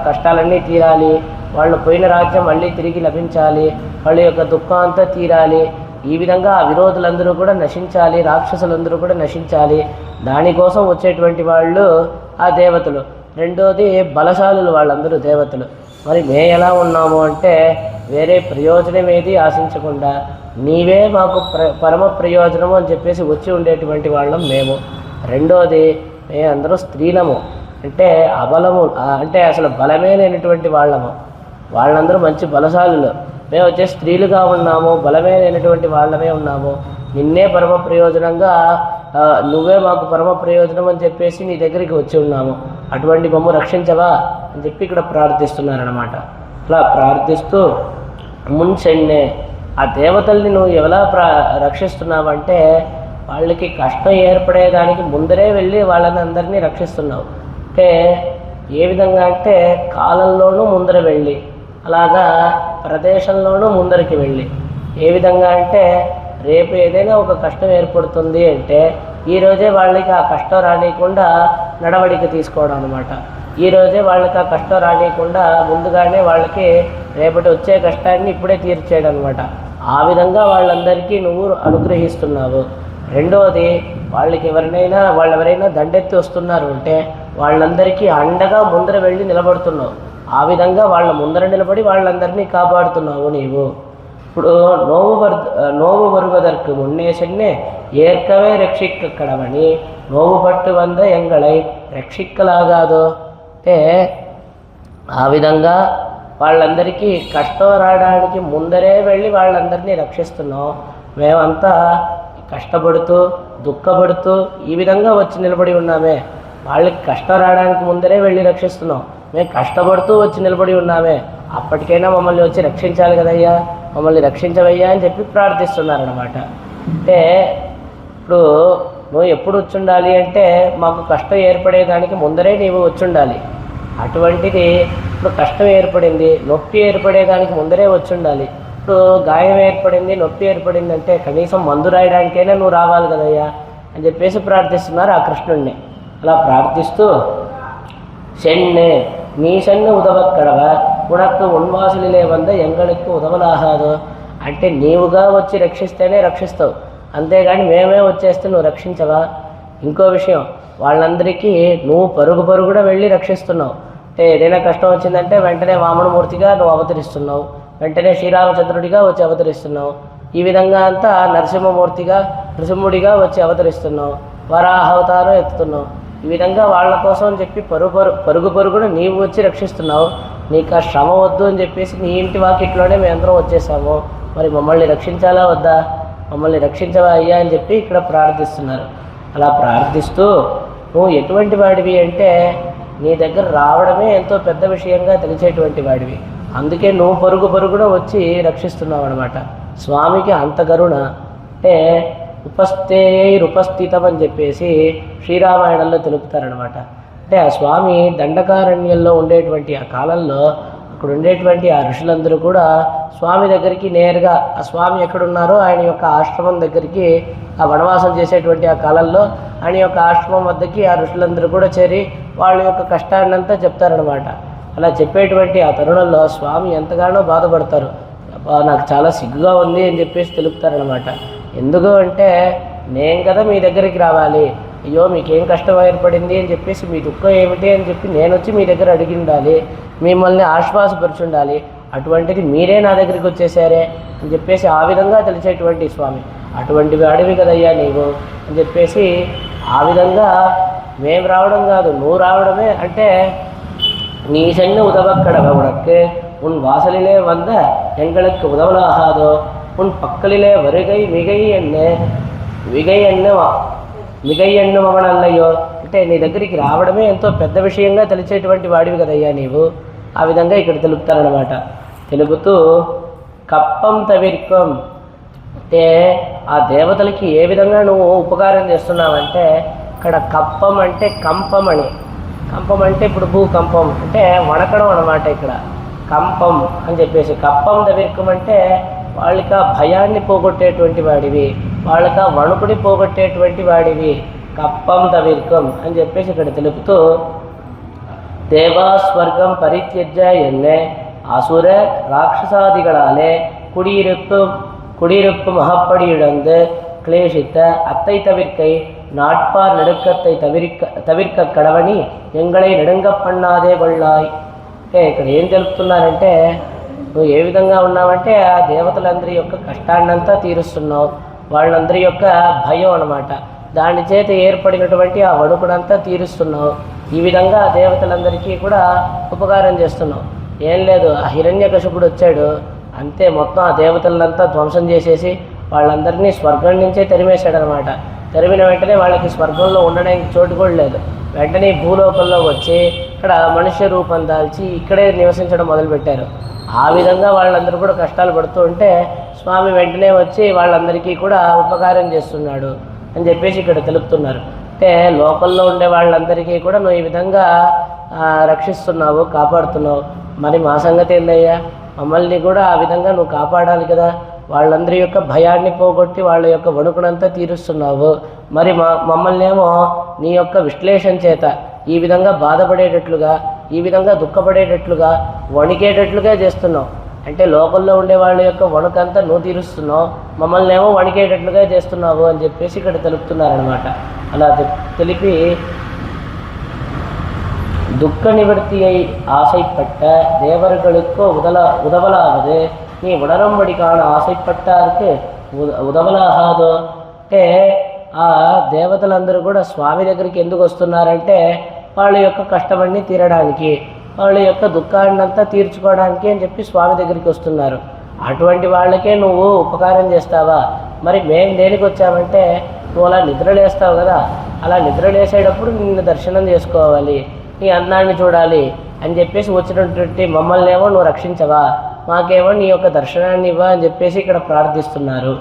కష్టాలన్నీ తీరాలి, వాళ్ళు పోయిన రాజ్యం మళ్ళీ తిరిగి లభించాలి, వాళ్ళ యొక్క దుఃఖం అంతా తీరాలి. ఈ విధంగా ఆ విరోధులందరూ కూడా నశించాలి, రాక్షసులందరూ కూడా నశించాలి. దానికోసం వచ్చేటువంటి వాళ్ళు ఆ దేవతలు. రెండోది బలశాలులు వాళ్ళందరూ దేవతలు. మరి మేము ఎలా ఉన్నాము అంటే వేరే ప్రయోజనం ఏది ఆశించకుండా నీవే మాకు పరమ ప్రయోజనము అని చెప్పేసి వచ్చి ఉండేటువంటి వాళ్ళం మేము. రెండోది మేమందరూ స్త్రీలము, అంటే అబలము, అంటే అసలు బలమే లేనటువంటి వాళ్ళము. వాళ్ళందరూ మంచి బలశాలులు, మేము వచ్చే స్త్రీలుగా ఉన్నాము, బలమే లేనటువంటి వాళ్ళమే ఉన్నాము. నిన్నే పరమ ప్రయోజనంగా నువ్వే మాకు పరమ ప్రయోజనం అని చెప్పేసి నీ దగ్గరికి వచ్చి ఉన్నాము, అటువంటి మమ్ము రక్షించవా అని చెప్పి ఇక్కడ ప్రార్థిస్తున్నారనమాట. అలా ప్రార్థిస్తూ ముంచెన్నే ఆ దేవతల్ని నువ్వు ఎలా రక్షిస్తున్నావంటే వాళ్ళకి కష్టం ఏర్పడేదానికి ముందరే వెళ్ళి వాళ్ళని అందరినీ రక్షిస్తున్నావు. అంటే ఏ విధంగా అంటే కాలంలోనూ ముందర వెళ్ళి, అలాగా ప్రదేశంలోనూ ముందరికి వెళ్ళి. ఏ విధంగా అంటే రేపు ఏదైనా ఒక కష్టం ఏర్పడుతుంది అంటే ఈరోజే వాళ్ళకి ఆ కష్టం రానియకుండా నడవడిక తీసుకోవడం అనమాట. ఈరోజే వాళ్ళకి ఆ కష్టం రానియకుండా ముందుగానే వాళ్ళకి రేపటి వచ్చే కష్టాన్ని ఇప్పుడే తీర్చేయడం అనమాట. ఆ విధంగా వాళ్ళందరికీ నువ్వు అనుగ్రహిస్తున్నావు. రెండవది వాళ్ళకి ఎవరైనా దండెత్తి వస్తున్నారు అంటే వాళ్ళందరికీ అండగా ముందర వెళ్ళి నిలబడుతున్నావు. ఆ విధంగా వాళ్ళ ముందర నిలబడి వాళ్ళందరినీ కాపాడుతున్నావు నీవు. ఇప్పుడు నోవు வருவதற்கு முன்னே சென்னே ஏற்கவே ரட்சிக்க கடவணி நோவு பட்டு வந்த ఎంగళై రక్షిక్కలాగాదో. అంటే ఆ విధంగా వాళ్ళందరికీ కష్టం రావడానికి ముందరే వెళ్ళి వాళ్ళందరినీ రక్షిస్తున్నాం. మేమంతా కష్టపడుతూ దుఃఖపడుతూ ఈ విధంగా వచ్చి నిలబడి ఉన్నామే. వాళ్ళకి కష్టం రావడానికి ముందరే వెళ్ళి రక్షిస్తున్నాం, మేము కష్టపడుతూ వచ్చి నిలబడి ఉన్నామే. అప్పటికైనా మమ్మల్ని వచ్చి రక్షించాలి కదయ్యా, మమ్మల్ని రక్షించవయ్యా అని చెప్పి ప్రార్థిస్తున్నారనమాట. అంటే ఇప్పుడు నువ్వు ఎప్పుడు వచ్చుండాలి అంటే మాకు కష్టం ఏర్పడేదానికి ముందరే నీవు వచ్చుండాలి. అటువంటిది ఇప్పుడు కష్టం ఏర్పడింది, నొప్పి ఏర్పడేదానికి ముందరే వచ్చుండాలి. ఇప్పుడు గాయం ఏర్పడింది, నొప్పి ఏర్పడింది అంటే కనీసం మందు రాయడానికైనా నువ్వు రావాలి కదయ్యా అని చెప్పేసి ప్రార్థిస్తున్నారు ఆ కృష్ణుడిని. అలా ప్రార్థిస్తూ சென்னு நீ சென்னு ఉదవక్కడవ ఉనక్కు ఉన్వాసులే వంద ఎంగళకు ఉదవలాహాదు. అంటే నీవుగా వచ్చి రక్షిస్తేనే రక్షిస్తావు, అంతేగాని మేమే వచ్చేస్తే నువ్వు రక్షించవా. ఇంకో విషయం, వాళ్ళందరికీ నువ్వు పరుగు పరుగున వెళ్ళి రక్షిస్తున్నావు. అంటే ఏదైనా కష్టం వచ్చిందంటే వెంటనే వామనమూర్తిగా నువ్వు అవతరిస్తున్నావు, వెంటనే శ్రీరామచంద్రుడిగా వచ్చి అవతరిస్తున్నావు. ఈ విధంగా అంతా నరసింహుడిగా వచ్చి అవతరిస్తున్నావు, వరాహ అవతారం ఎత్తుతున్నావు. ఈ విధంగా వాళ్ళ కోసం అని చెప్పి పరుగు పరుగున నీవు వచ్చి రక్షిస్తున్నావు. నీకు ఆ శ్రమ వద్దు అని చెప్పేసి నీ ఇంటి వాకిట్లోనే మేమందరం వచ్చేసాము. మరి మమ్మల్ని రక్షించాలా వద్దా, మమ్మల్ని రక్షించవా అయ్యా అని చెప్పి ఇక్కడ ప్రార్థిస్తున్నారు. అలా ప్రార్థిస్తూ నువ్వు ఎటువంటి వాడివి అంటే నీ దగ్గర రావడమే ఎంతో పెద్ద విషయంగా తెలిసేటువంటి వాడివి. అందుకే నువ్వు పరుగున వచ్చి రక్షిస్తున్నావు అనమాట. స్వామికి అంత కరుణ. అంటే ఉపస్థితం అని చెప్పేసి శ్రీరామాయణంలో తెలుపుతారనమాట. అంటే ఆ స్వామి దండకారణ్యంలో ఉండేటువంటి ఆ కాలంలో అక్కడ ఉండేటువంటి ఆ ఋషులందరూ కూడా స్వామి దగ్గరికి నేరుగా, ఆ స్వామి ఎక్కడున్నారో ఆయన యొక్క ఆశ్రమం దగ్గరికి, ఆ వనవాసం చేసేటువంటి ఆ కాలంలో ఆయన యొక్క ఆశ్రమం వద్దకి ఆ ఋషులందరూ కూడా చేరి వాళ్ళ యొక్క కష్టాన్నంతా చెప్తారనమాట. అలా చెప్పేటువంటి ఆ తరుణంలో స్వామి ఎంతగానో బాధపడతారు. నాకు చాలా సిగ్గుగా ఉంది అని చెప్పేసి తెలుపుతారనమాట. ఎందుకు అంటే నేను కదా మీ దగ్గరికి రావాలి, అయ్యో మీకేం కష్టం ఏర్పడింది అని చెప్పేసి మీ దుఃఖం ఏమిటి అని చెప్పి నేను వచ్చి మీ దగ్గర అడిగి ఉండాలి, మిమ్మల్ని ఆశ్వాసపరిచి ఉండాలి. అటువంటిది మీరే నా దగ్గరికి వచ్చేసారే అని చెప్పేసి ఆ విధంగా తెలిసేటువంటి స్వామి. అటువంటి వాడివి కదయ్యా నీవు అని చెప్పేసి ఆ విధంగా మేము రావడం కాదు, నువ్వు రావడమే. అంటే நீ சென்னு உதவக்கடவ உனக்கு உன் வாசலிலே வந்த எங்களுக்கு உதவலாகாதோ உன் பக்கலிலே வருகை మిగై ఎన్నుమవనల్లయ్యో. అంటే నీ దగ్గరికి రావడమే ఎంతో పెద్ద విషయంగా తెలిసేటువంటి వాడివి కదయ్యా నీవు. ఆ విధంగా ఇక్కడ తెలుపుతారనమాట. తెలుపుతూ కప్పం తవిర్కం, అంటే ఆ దేవతలకి ఏ విధంగా నువ్వు ఉపకారం చేస్తున్నావంటే ఇక్కడ కప్పం అంటే కంపం అని. కంపం అంటే ఇప్పుడు భూకంపం అంటే వణకడం అనమాట. ఇక్కడ కంపం అని చెప్పేసి కప్పం తవిర్కం అంటే వాళ్ళకి ఆ భయాన్ని పోగొట్టేటువంటి వాడివి, వాళ్ళకి ఆ వణుకుని పోగొట్టేటువంటి వాడివి. కప్పం తవిర్కం అని చెప్పేసి ఇక్కడ తెలుపుతూ தேவாஸ்வர்க்கம் பரித்யஜ்ய என்னே அசுர ராட்சசாதிகளாலே குடியிருப்பு மகப்படியிழந்து கிளேஷித்த அத்தை தவிர்க்கை நாட்பார் நடுக்கத்தை తవిర్క కడవని ఎంగళై నడుంగ పన్నాదే కొళ్ళాయ్. అంటే ఇక్కడ ఏం తెలుపుతున్నారంటే నువ్వు ఏ విధంగా ఉన్నావంటే ఆ దేవతలందరి యొక్క కష్టాన్నంతా తీరుస్తున్నావు, వాళ్ళందరి యొక్క భయం అనమాట, దాని చేత ఏర్పడినటువంటి ఆ వణుకునంతా తీరుస్తున్నావు. ఈ విధంగా ఆ దేవతలందరికీ కూడా ఉపకారం చేస్తున్నావు. ఏం లేదు, ఆ హిరణ్యకశిపుడు వచ్చాడు అంతే, మొత్తం ఆ దేవతలంతా ధ్వంసం చేసేసి వాళ్ళందరినీ స్వర్గం నుంచే తరిమేశాడనమాట. తరిమిన వెంటనే వాళ్ళకి స్వర్గంలో ఉండడానికి చోటు కూడా లేదు. వెంటనే భూలోకంలో వచ్చి ఇక్కడ మనుష్య రూపం దాల్చి ఇక్కడే నివసించడం మొదలుపెట్టారు. ఆ విధంగా వాళ్ళందరూ కూడా కష్టాలు పడుతూ ఉంటే స్వామి వెంటనే వచ్చి వాళ్ళందరికీ కూడా ఉపకారం చేస్తున్నాడు అని చెప్పేసి ఇక్కడ తెలుపుతున్నారు. అంటే లోకల్లో ఉండే వాళ్ళందరికీ కూడా నువ్వు ఈ విధంగా రక్షిస్తున్నావు, కాపాడుతున్నావు. మరి మా సంగతి ఏందయ్యా, మమ్మల్ని కూడా ఆ విధంగా నువ్వు కాపాడాలి కదా. వాళ్ళందరి యొక్క భయాన్ని పోగొట్టి వాళ్ళ యొక్క వణుకునంతా తీరుస్తున్నావు. మరి మమ్మల్ని ఏమో నీ యొక్క విశ్లేషణ చేత ఈ విధంగా బాధపడేటట్లుగా, ఈ విధంగా దుఃఖపడేటట్లుగా, వణికేటట్లుగా చేస్తున్నావు. అంటే లోకల్లో ఉండే వాళ్ళ యొక్క వణుకంతా నువ్వు తీరుస్తున్నావు, మమ్మల్ని ఏమో వణికేటట్లుగా చేస్తున్నావు అని చెప్పేసి ఇక్కడ తెలుపుతున్నారనమాట. అలా తెలిపి దుఃఖ నివృత్తి అయి ఆశைப்பட்ட தேவர்களுக்கோ உதவலாவது நீ உணரும்படிக்கான ఆశைப்பட்டாருக்கு ఉదవలాహాదో. అంటే ఆ దేవతలందరూ కూడా స్వామి దగ్గరికి ఎందుకు వస్తున్నారంటే వాళ్ళ యొక్క కష్టమన్నీ తీరడానికి, వాళ్ళ యొక్క దుఃఖాన్నంతా తీర్చుకోవడానికి అని చెప్పి స్వామి దగ్గరికి వస్తున్నారు. అటువంటి వాళ్ళకే నువ్వు ఉపకారం చేస్తావా? మరి మేము దేనికి వచ్చామంటే నువ్వు అలా నిద్రలేస్తావు కదా, అలా నిద్రలేసేటప్పుడు నిన్ను దర్శనం చేసుకోవాలి, నీ అందాన్ని చూడాలి, అని చెప్పేసి వచ్చినటువంటి మమ్మల్ని ఏమో నువ్వు రక్షించవా, మాకేమో నీ యొక్క దర్శనాన్ని ఇవ్వ అని చెప్పేసి ఇక్కడ ప్రార్థిస్తున్నారు.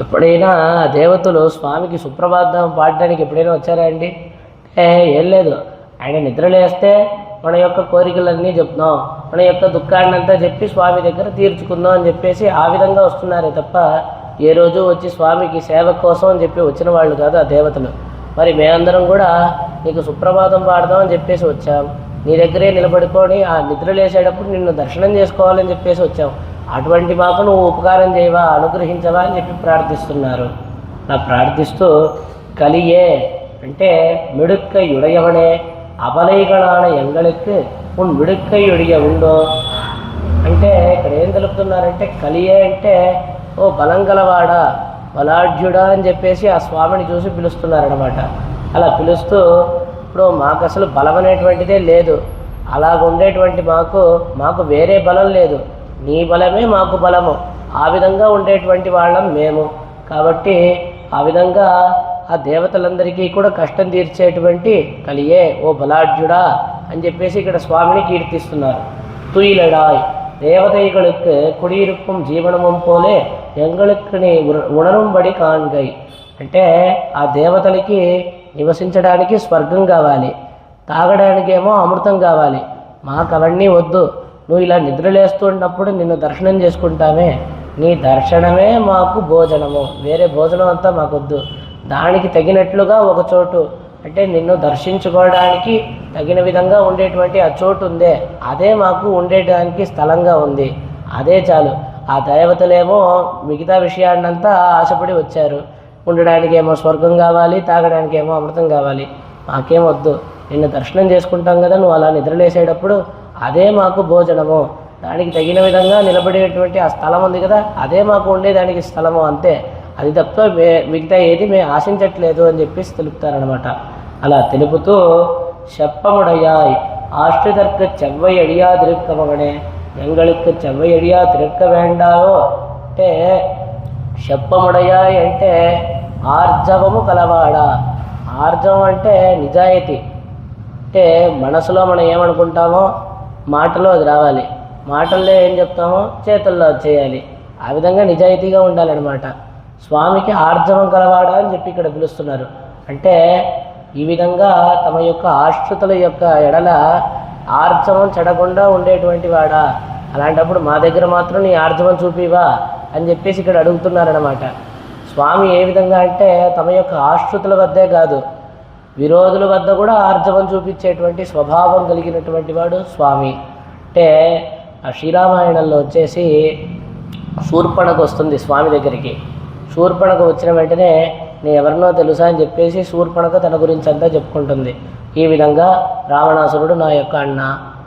ఎప్పుడైనా దేవతలు స్వామికి సుప్రభాతం పాడడానికి ఎప్పుడైనా వచ్చారా అండి? ఏం లేదు. ఆయన నిద్రలేస్తే మన యొక్క కోరికలన్నీ చెప్తున్నాం, మన యొక్క దుఃఖాన్ని అంతా చెప్పి స్వామి దగ్గర తీర్చుకుందాం అని చెప్పేసి ఆ విధంగా వస్తున్నారే తప్ప ఏ రోజు వచ్చి స్వామికి సేవ కోసం అని చెప్పి వచ్చిన వాళ్ళు కాదు ఆ దేవతలు. మరి మేమందరం కూడా నీకు సుప్రభాతం పాడదాం అని చెప్పేసి వచ్చాం, నీ దగ్గరే నిలబడుకొని ఆ నిద్రలేసేటప్పుడు నిన్ను దర్శనం చేసుకోవాలని చెప్పేసి వచ్చాం. అటువంటి మాకు నువ్వు ఉపకారం చేయవా, అనుగ్రహించవా అని చెప్పి ప్రార్థిస్తున్నారు. అలా ప్రార్థిస్తూ కలియే అంటే మిడుక్కై ఉడయవనే అబలైగణాన ఎంగళికి ఉన్ మిడుక్కై ఉడియ ఉండో అంటే ఇక్కడ ఏం తెలుపుతున్నారంటే కలియే అంటే ఓ బలం గలవాడా, బలాఢ్యుడా అని చెప్పేసి ఆ స్వామిని చూసి పిలుస్తున్నారనమాట. అలా పిలుస్తూ ఇప్పుడు మాకు అసలు బలం అనేటువంటిదే లేదు, అలాగుండేటువంటి మాకు వేరే బలం లేదు, నీ బలమే మాకు బలము, ఆ విధంగా ఉండేటువంటి వాళ్ళం మేము. కాబట్టి ఆ విధంగా ఆ దేవతలందరికీ కూడా కష్టం తీర్చేటువంటి కలియే ఓ బలాఢ్యుడా అని చెప్పేసి ఇక్కడ స్వామిని కీర్తిస్తున్నారు. తుయిలడాయ్ దేవతైகளுக்கு కుడిயிருக்கும் జీవనమం పోలే ఎంగళుకు నీ ఉణరుంబడి కాన్గై అంటే ఆ దేవతలకి నివసించడానికి స్వర్గం కావాలి, తాగడానికేమో అమృతం కావాలి, మాకు అవన్నీ వద్దు. నువ్వు ఇలా నిద్రలేస్తున్నప్పుడు నిన్ను దర్శనం చేసుకుంటామే, నీ దర్శనమే మాకు భోజనము, వేరే భోజనం అంతా మాకొద్దు. దానికి తగినట్లుగా ఒక చోటు అంటే నిన్ను దర్శించుకోవడానికి తగిన విధంగా ఉండేటువంటి ఆ చోటు ఉందే, అదే మాకు ఉండేటానికి స్థలంగా ఉంది, అదే చాలు. ఆ దేవతలేమో మిగతా విషయాన్నంతా ఆశపడి వచ్చారు, ఉండడానికి ఏమో స్వర్గం కావాలి, తాగడానికి ఏమో అమృతం కావాలి, మాకేం వద్దు. నిన్ను దర్శనం చేసుకుంటాం కదా, నువ్వు అలా నిద్రలేసేటప్పుడు అదే మాకు భోజనము, దానికి తగిన విధంగా నిలబడేటువంటి ఆ స్థలం ఉంది కదా, అదే మాకు ఉండేదానికి స్థలము, అంతే. అది తప్ప మిగతా ఏది మేము ఆశించట్లేదు అని చెప్పేసి తెలుపుతారనమాట. అలా తెలుపుతూ చెప్పముడయాయ్ ఆశ్రితర్కు చెవ్వై అడియా తిరుక్క మగనే ఎంగళికి చెవ్వై అడియా తిరుక్క వేండాయో అంటే చెప్పముడయాయ్ అంటే ఆర్జవము కలవాడా. ఆర్జవం అంటే నిజాయితీ, అంటే మనసులో మనం ఏమనుకుంటామో మాటలో అది రావాలి, మాటల్లో ఏం చెప్తామో చేతుల్లో అది చేయాలి, ఆ విధంగా నిజాయితీగా ఉండాలన్నమాట. స్వామికి ఆర్జవం కలవాడా అని చెప్పి ఇక్కడ పిలుస్తున్నారు. అంటే ఈ విధంగా తమ యొక్క ఆశ్రితుల యొక్క ఎడల ఆర్జవం చెడకుండా ఉండేటువంటి వాడా, అలాంటప్పుడు మా దగ్గర మాత్రం నీ ఆర్జవం చూపివా అని చెప్పేసి ఇక్కడ అడుగుతున్నారనమాట. స్వామి ఏ విధంగా అంటే తమ యొక్క ఆశ్రితుల వద్దే కాదు, విరోధుల వద్ద కూడా ఆర్జవం చూపించేటువంటి స్వభావం కలిగినటువంటి వాడు స్వామి. అంటే ఆ శ్రీరామాయణంలో వచ్చేసి శూర్పణకు వస్తుంది స్వామి దగ్గరికి. శూర్పణక వచ్చిన వెంటనే నేను ఎవరినో తెలుసా అని చెప్పేసి శూర్పణక తన గురించి అంతా చెప్పుకుంటుంది. ఈ విధంగా రావణాసురుడు నా యొక్క అన్న,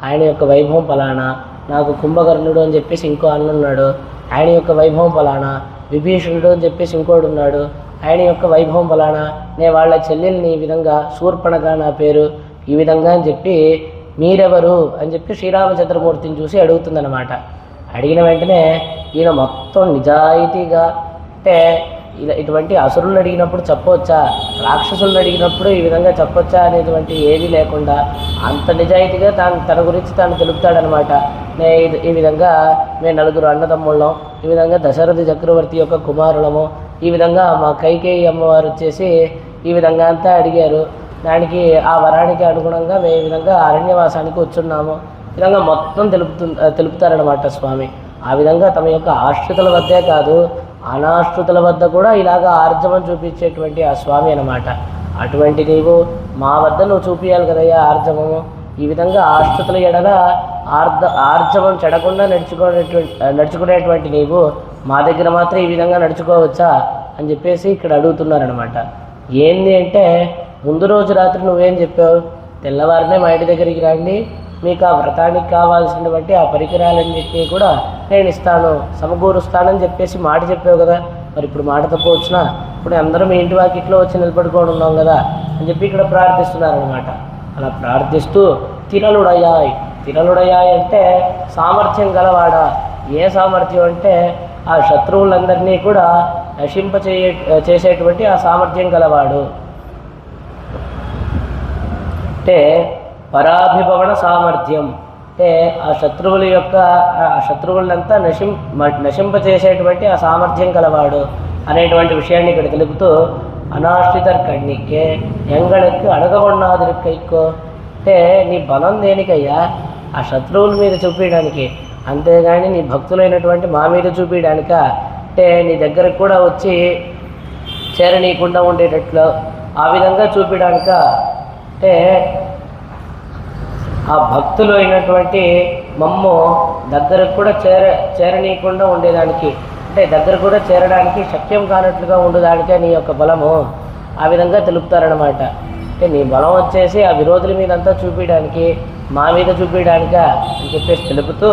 ఆయన యొక్క వైభవం ఫలానా, నాకు కుంభకర్ణుడు అని చెప్పేసి ఇంకో అన్న ఉన్నాడు, ఆయన యొక్క వైభవం ఫలానా, విభీషణుడు అని చెప్పేసి ఇంకోడు ఉన్నాడు, ఆయన యొక్క వైభవం ఫలానా, నేను వాళ్ళ చెల్లెల్ని ఈ విధంగా శూర్పణక నా పేరు, ఈ విధంగా అని చెప్పి మీరెవరు అని చెప్పి శ్రీరామచంద్రమూర్తిని చూసి అడుగుతుందన్నమాట. అడిగిన వెంటనే ఈయన మొత్తం నిజాయితీగా అంటే ఇలా ఇటువంటి అసురులను అడిగినప్పుడు చెప్పవచ్చా, రాక్షసులను అడిగినప్పుడు ఈ విధంగా చెప్పొచ్చా అనేటువంటి ఏది లేకుండా అంత నిజాయితీగా తన గురించి తాను తెలుపుతాడనమాట. ఈ విధంగా మేము నలుగురు అన్నదమ్ముళ్ళం, ఈ విధంగా దశరథ చక్రవర్తి యొక్క కుమారులము, ఈ విధంగా మా కైకేయి అమ్మవారు వచ్చేసి ఈ విధంగా అంతా అడిగారు, దానికి ఆ వరానికి అనుగుణంగా మేము ఈ విధంగా అరణ్యవాసానికి వచ్చున్నాము, ఈ విధంగా మొత్తం తెలుపుతారనమాట స్వామి. ఆ విధంగా తమ యొక్క ఆశ్రితుల వద్దే కాదు అనాశ్రితుల వద్ద కూడా ఇలాగా ఆర్జవం చూపించేటువంటి ఆ స్వామి అన్నమాట. అటువంటి నీవు మా వద్ద నువ్వు చూపించాలి కదయ్యా ఆర్జవము. ఈ విధంగా ఆశ్రితుల ఎడల ఆర్జవం చెడకుండా నడుచుకునేటువంటి నీవు మా దగ్గర మాత్రం ఈ విధంగా నడుచుకోవచ్చా అని చెప్పేసి ఇక్కడ అడుగుతున్నారనమాట. ఏంది అంటే ముందు రోజు రాత్రి నువ్వేం చెప్పావు, తెల్లవారినే మా ఇంటి దగ్గరికి రండి, మీకు ఆ వ్రతానికి కావాల్సినటువంటి ఆ పరికరాలన్నింటినీ కూడా నేను ఇస్తాను, సమకూరుస్తానని చెప్పేసి మాట చెప్పావు కదా. మరి ఇప్పుడు మాట తప్పు వచ్చినా ఇప్పుడు అందరం మీ ఇంటి వాకిట్లో వచ్చి నిలబడుకొని ఉన్నాం కదా అని చెప్పి ఇక్కడ ప్రార్థిస్తున్నారనమాట. అలా ప్రార్థిస్తూ తిరలుడయాయ్, తిరలుడయాయ్ అంటే సామర్థ్యం గలవాడా. ఏ సామర్థ్యం అంటే ఆ శత్రువులందరినీ కూడా చేసేటువంటి ఆ సామర్థ్యం గలవాడు. అంటే పరాభిభవన సామర్థ్యం, అంటే ఆ శత్రువులంతా నశింపచేసేటువంటి ఆ సామర్థ్యం కలవాడు అనేటువంటి విషయాన్ని ఇక్కడ తెలుపుతూ, అనాశ్రితర్ కణ్ణికే ఎంగళకు అడగొన్నాదిరికైకో, అంటే నీ బలం దేనికయ్యా? ఆ శత్రువుల మీద చూపించడానికి, అంతేగాని నీ భక్తులైనటువంటి మా మీద చూపించడానిక? అంటే నీ దగ్గరకు కూడా వచ్చి చేరనీయకుండా ఉండేటట్లు ఆ విధంగా చూపించడానిక? అంటే ఆ భక్తులు అయినటువంటి మమ్ము దగ్గరకు కూడా చేరనీయకుండా ఉండేదానికి, అంటే దగ్గర కూడా చేరడానికి శక్యం కానట్లుగా ఉండేదానికే నీ యొక్క బలము, ఆ విధంగా తెలుపుతారనమాట. అంటే నీ బలం వచ్చేసి ఆ విరోధుల మీద అంతా చూపించడానికి, మా మీద చూపించడానిక అని చెప్పేసి తెలుపుతూ,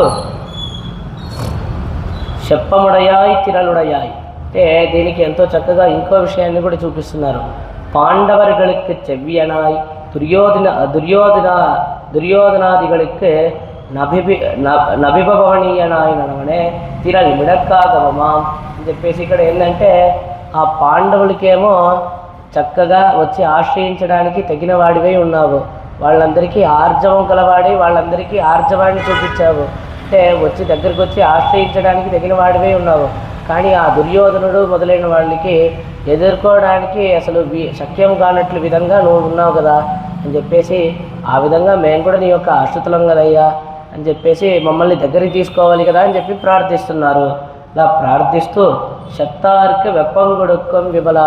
చెప్పముడయాయ్ తిరలుడయాయ్, అంటే దీనికి ఎంతో చక్కగా ఇంకో విషయాన్ని కూడా చూపిస్తున్నారు. పాండవర్களுக்கு செவ்வியனாய் துரியோதனாதிகளுக்கு నభిభవనీయనాయ్ నడవనే తిరలి మిడక్కాగవమాం అని చెప్పేసి ఇక్కడ ఏంటంటే, ఆ పాండవులకేమో చక్కగా వచ్చి ఆశ్రయించడానికి తగిన వాడివై ఉన్నావు, వాళ్ళందరికీ ఆర్జవం కలవాడి వాళ్ళందరికీ ఆర్జవాన్ని చూపించావు, అంటే వచ్చి దగ్గరికి వచ్చి ఆశ్రయించడానికి తగిన వాడివై ఉన్నావు. కానీ ఆ దుర్యోధనుడు మొదలైన వాళ్ళకి ఎదుర్కోవడానికి అసలు శక్యం కానట్లు విధంగా నువ్వు ఉన్నావు కదా అని చెప్పేసి, ఆ విధంగా మేము కూడా నీ యొక్క ఆశ్రితులం కదయ్యా అని చెప్పేసి మమ్మల్ని దగ్గరికి తీసుకోవాలి కదా అని చెప్పి ప్రార్థిస్తున్నారు. ఇలా ప్రార్థిస్తూ శత్తార్క్ వెప్పంగుడుక్కం విబల,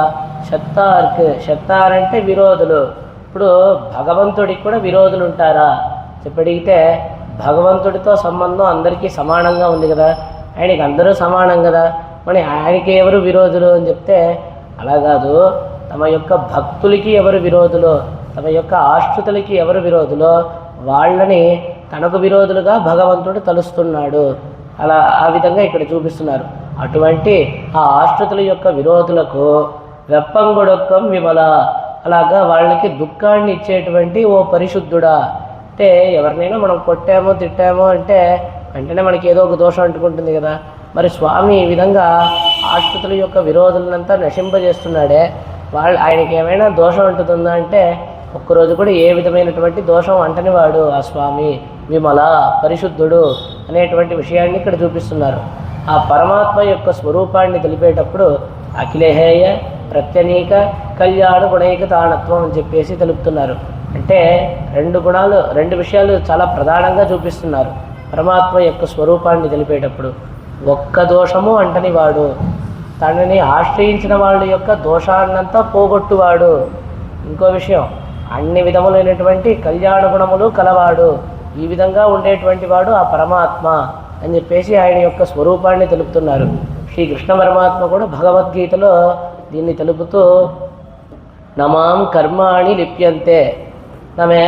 శత్తార్ అంటే విరోధులు. ఇప్పుడు భగవంతుడికి కూడా విరోధులు ఉంటారా చెప్పడిగితే, భగవంతుడితో సంబంధం అందరికీ సమానంగా ఉంది కదా, ఆయనకి అందరూ సమానం కదా, మరి ఆయనకి ఎవరు విరోధులు అని చెప్తే అలా కాదు. తమ యొక్క భక్తులకి ఎవరు విరోధులు, తమ యొక్క ఆశ్రితులకి ఎవరు విరోధులో వాళ్ళని తనకు విరోధులుగా భగవంతుడు తలుస్తున్నాడు. అలా ఆ విధంగా ఇక్కడ చూపిస్తున్నారు. అటువంటి ఆ ఆశ్రితుల యొక్క విరోధులకు వెప్పంగుడొక్కం విమల, అలాగా వాళ్ళకి దుఃఖాన్ని ఇచ్చేటువంటి ఓ పరిశుద్ధుడా. అంటే ఎవరినైనా మనం కొట్టామో తిట్టామో అంటే వెంటనే మనకి ఏదో ఒక దోషం అంటుకుంటుంది కదా, మరి స్వామి ఈ విధంగా ఆశ్రితుల యొక్క విరోధులంతా నశింపజేస్తున్నాడే, ఆయనకి ఏమైనా దోషం అంటుతుందా అంటే ఒక్కరోజు కూడా ఏ విధమైనటువంటి దోషం అంటని వాడు ఆ స్వామి విమల పరిశుద్ధుడు అనేటువంటి విషయాన్ని ఇక్కడ చూపిస్తున్నారు. ఆ పరమాత్మ యొక్క స్వరూపాన్ని తెలిపేటప్పుడు అఖిలేహేయ ప్రత్యనీక కళ్యాణ గుణైక తాణత్వం అని చెప్పేసి తెలుపుతున్నారు. అంటే రెండు విషయాలు చాలా ప్రధానంగా చూపిస్తున్నారు. పరమాత్మ యొక్క స్వరూపాన్ని తెలిపేటప్పుడు ఒక్క దోషము అంటని వాడు, తనని ఆశ్రయించిన వాళ్ళ యొక్క దోషాన్నంతా పోగొట్టువాడు. ఇంకో విషయం, అన్ని విధములైనటువంటి కళ్యాణ గుణములు కలవాడు, ఈ విధంగా ఉండేటువంటి వాడు ఆ పరమాత్మ అని చెప్పేసి ఆయన యొక్క స్వరూపాన్ని తెలుపుతున్నారు. శ్రీకృష్ణ పరమాత్మ కూడా భగవద్గీతలో దీన్ని తెలుపుతూ, నమాం కర్మాణి లిప్యంతే నమే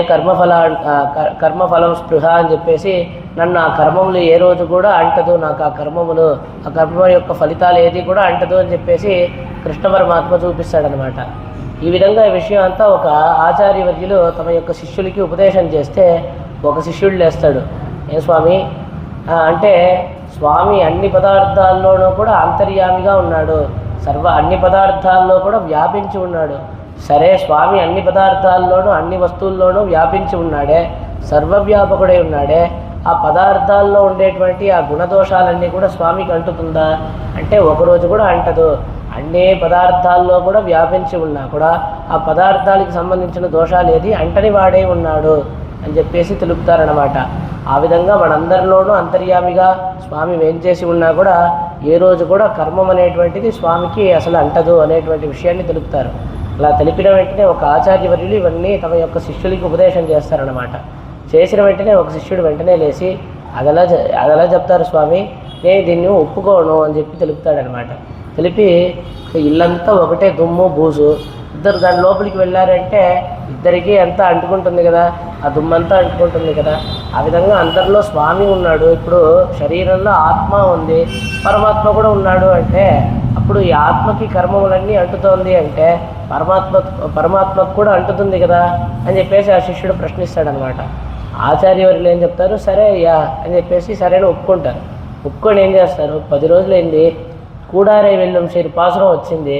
కర్మఫలం స్పృహ అని చెప్పేసి, నన్ను ఆ కర్మములు ఏ రోజు కూడా అంటదు, నాకు ఆ కర్మ యొక్క ఫలితాలు ఏది కూడా అంటదు అని చెప్పేసి కృష్ణ పరమాత్మ చూపిస్తాడనమాట. ఈ విధంగా ఈ విషయం అంతా ఒక ఆచార్యవర్యులు తమ యొక్క శిష్యులకి ఉపదేశం చేస్తే ఒక శిష్యుడు లేస్తాడు. ఏ స్వామి అంటే, స్వామి అన్ని పదార్థాల్లోనూ కూడా అంతర్యామిగా ఉన్నాడు, అన్ని పదార్థాల్లో కూడా వ్యాపించి ఉన్నాడు. సరే, స్వామి అన్ని పదార్థాల్లోనూ అన్ని వస్తువుల్లోనూ వ్యాపించి ఉన్నాడే, సర్వవ్యాపకుడై ఉన్నాడే, ఆ పదార్థాల్లో ఉండేటువంటి ఆ గుణదోషాలన్నీ కూడా స్వామికి అంటుతుందా అంటే ఒకరోజు కూడా అంటదు. అన్ని పదార్థాల్లో కూడా వ్యాపించి ఉన్నా కూడా ఆ పదార్థాలకు సంబంధించిన దోషాలు ఏది అంటని వాడే ఉన్నాడు అని చెప్పేసి తెలుపుతారనమాట. ఆ విధంగా మనందరిలోనూ అంతర్యామిగా స్వామి వేంచేసి ఉన్నా కూడా ఏ రోజు కూడా కర్మం అనేటువంటిది స్వామికి అసలు అంటదు అనేటువంటి విషయాన్ని తెలుపుతారు. అలా తెలిపిన వెంటనే ఒక ఆచార్యవర్యులు ఇవన్నీ తమ యొక్క శిష్యులకి ఉపదేశం చేస్తారనమాట. చేసిన వెంటనే ఒక శిష్యుడు వెంటనే లేచి అదలా చెప్తారు స్వామి, నేను దీన్ని ఒప్పుకోను అని చెప్పి తెలుపుతాడనమాట. తెలిపి ఇల్లంతా ఒకటే దుమ్ము బూజు, ఇద్దరు దాని లోపలికి వెళ్ళారంటే ఇద్దరికీ అంతా అంటుకుంటుంది కదా, ఆ దుమ్మంతా అంటుకుంటుంది కదా. ఆ విధంగా అందరిలో స్వామి ఉన్నాడు. ఇప్పుడు శరీరంలో ఆత్మ ఉంది, పరమాత్మ కూడా ఉన్నాడు. అంటే అప్పుడు ఈ ఆత్మకి కర్మములన్నీ అంటుతోంది అంటే పరమాత్మకు కూడా అంటుతుంది కదా అని చెప్పేసి ఆ శిష్యుడు ప్రశ్నిస్తాడనమాట. ఆచార్యవర్యులు ఏం చెప్తారు, సరే అయ్యా అని చెప్పేసి సరైన ఒప్పుకుంటారు. ఒప్పుకొని ఏం చేస్తారు, 10 రోజులైంది, కూడారై వెళ్ళం శరి పాసురం వచ్చింది.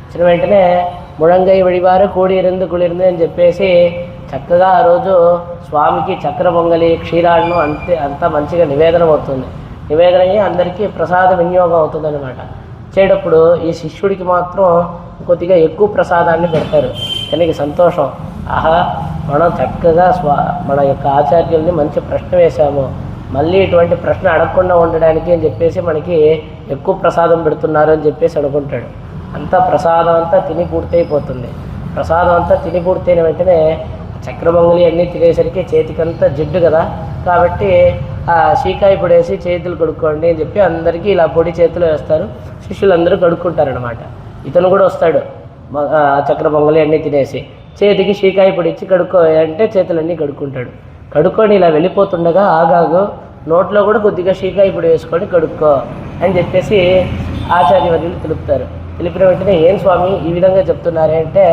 వచ్చిన వెంటనే ముడంగై వడివారు కూడిరిందు కుళిరింది అని చెప్పేసి చక్కగా ఆ రోజు స్వామికి చక్ర పొంగలి క్షీరాన్నం అంతా మంచిగా నివేదన అవుతుంది. నివేదన అయ్యి అందరికీ ప్రసాద వినియోగం అవుతుందన్నమాట. వచ్చేటప్పుడు ఈ శిష్యుడికి మాత్రం కొద్దిగా ఎక్కువ ప్రసాదాన్ని పెడతారు. తనకి సంతోషం, ఆహా మనం చక్కగా మన యొక్క ఆచార్యుల్ని మంచి ప్రశ్న వేశాము, మళ్ళీ ఇటువంటి ప్రశ్న అడగకుండా ఉండడానికి అని చెప్పేసి మనకి ఎక్కువ ప్రసాదం పెడుతున్నారు అని చెప్పేసి అనుకుంటాడు. అంతా ప్రసాదం అంతా తిని పూర్తయిపోతుంది. ప్రసాదం అంతా తిని పూర్తయిన వెంటనే చక్రపొంగలి అన్నీ తినేసరికి చేతికంతా జిడ్డు కదా, కాబట్టి ఆ శీకాయ పొడేసి చేతులు కడుక్కోండి అని చెప్పి అందరికీ ఇలా పొడి చేతులు వేస్తారు. శిష్యులందరూ కడుక్కుంటారనమాట. ఇతను కూడా వస్తాడు చక్ర పొంగలి అన్నీ తినేసి, చేతికి శీకాయ పొడి ఇచ్చి కడుక్కో అంటే చేతులన్నీ కడుక్కుంటాడు. కడుక్కొని ఇలా వెళ్ళిపోతుండగా ఆగాగు నోట్లో కూడా కొద్దిగా శీకాయ పొడి వేసుకొని కడుక్కో అని చెప్పేసి ఆచార్యవర్యులు తెలుపుతారు. తెలిపిన వెంటనే ఏం స్వామి ఈ విధంగా చెప్తున్నారే అంటే,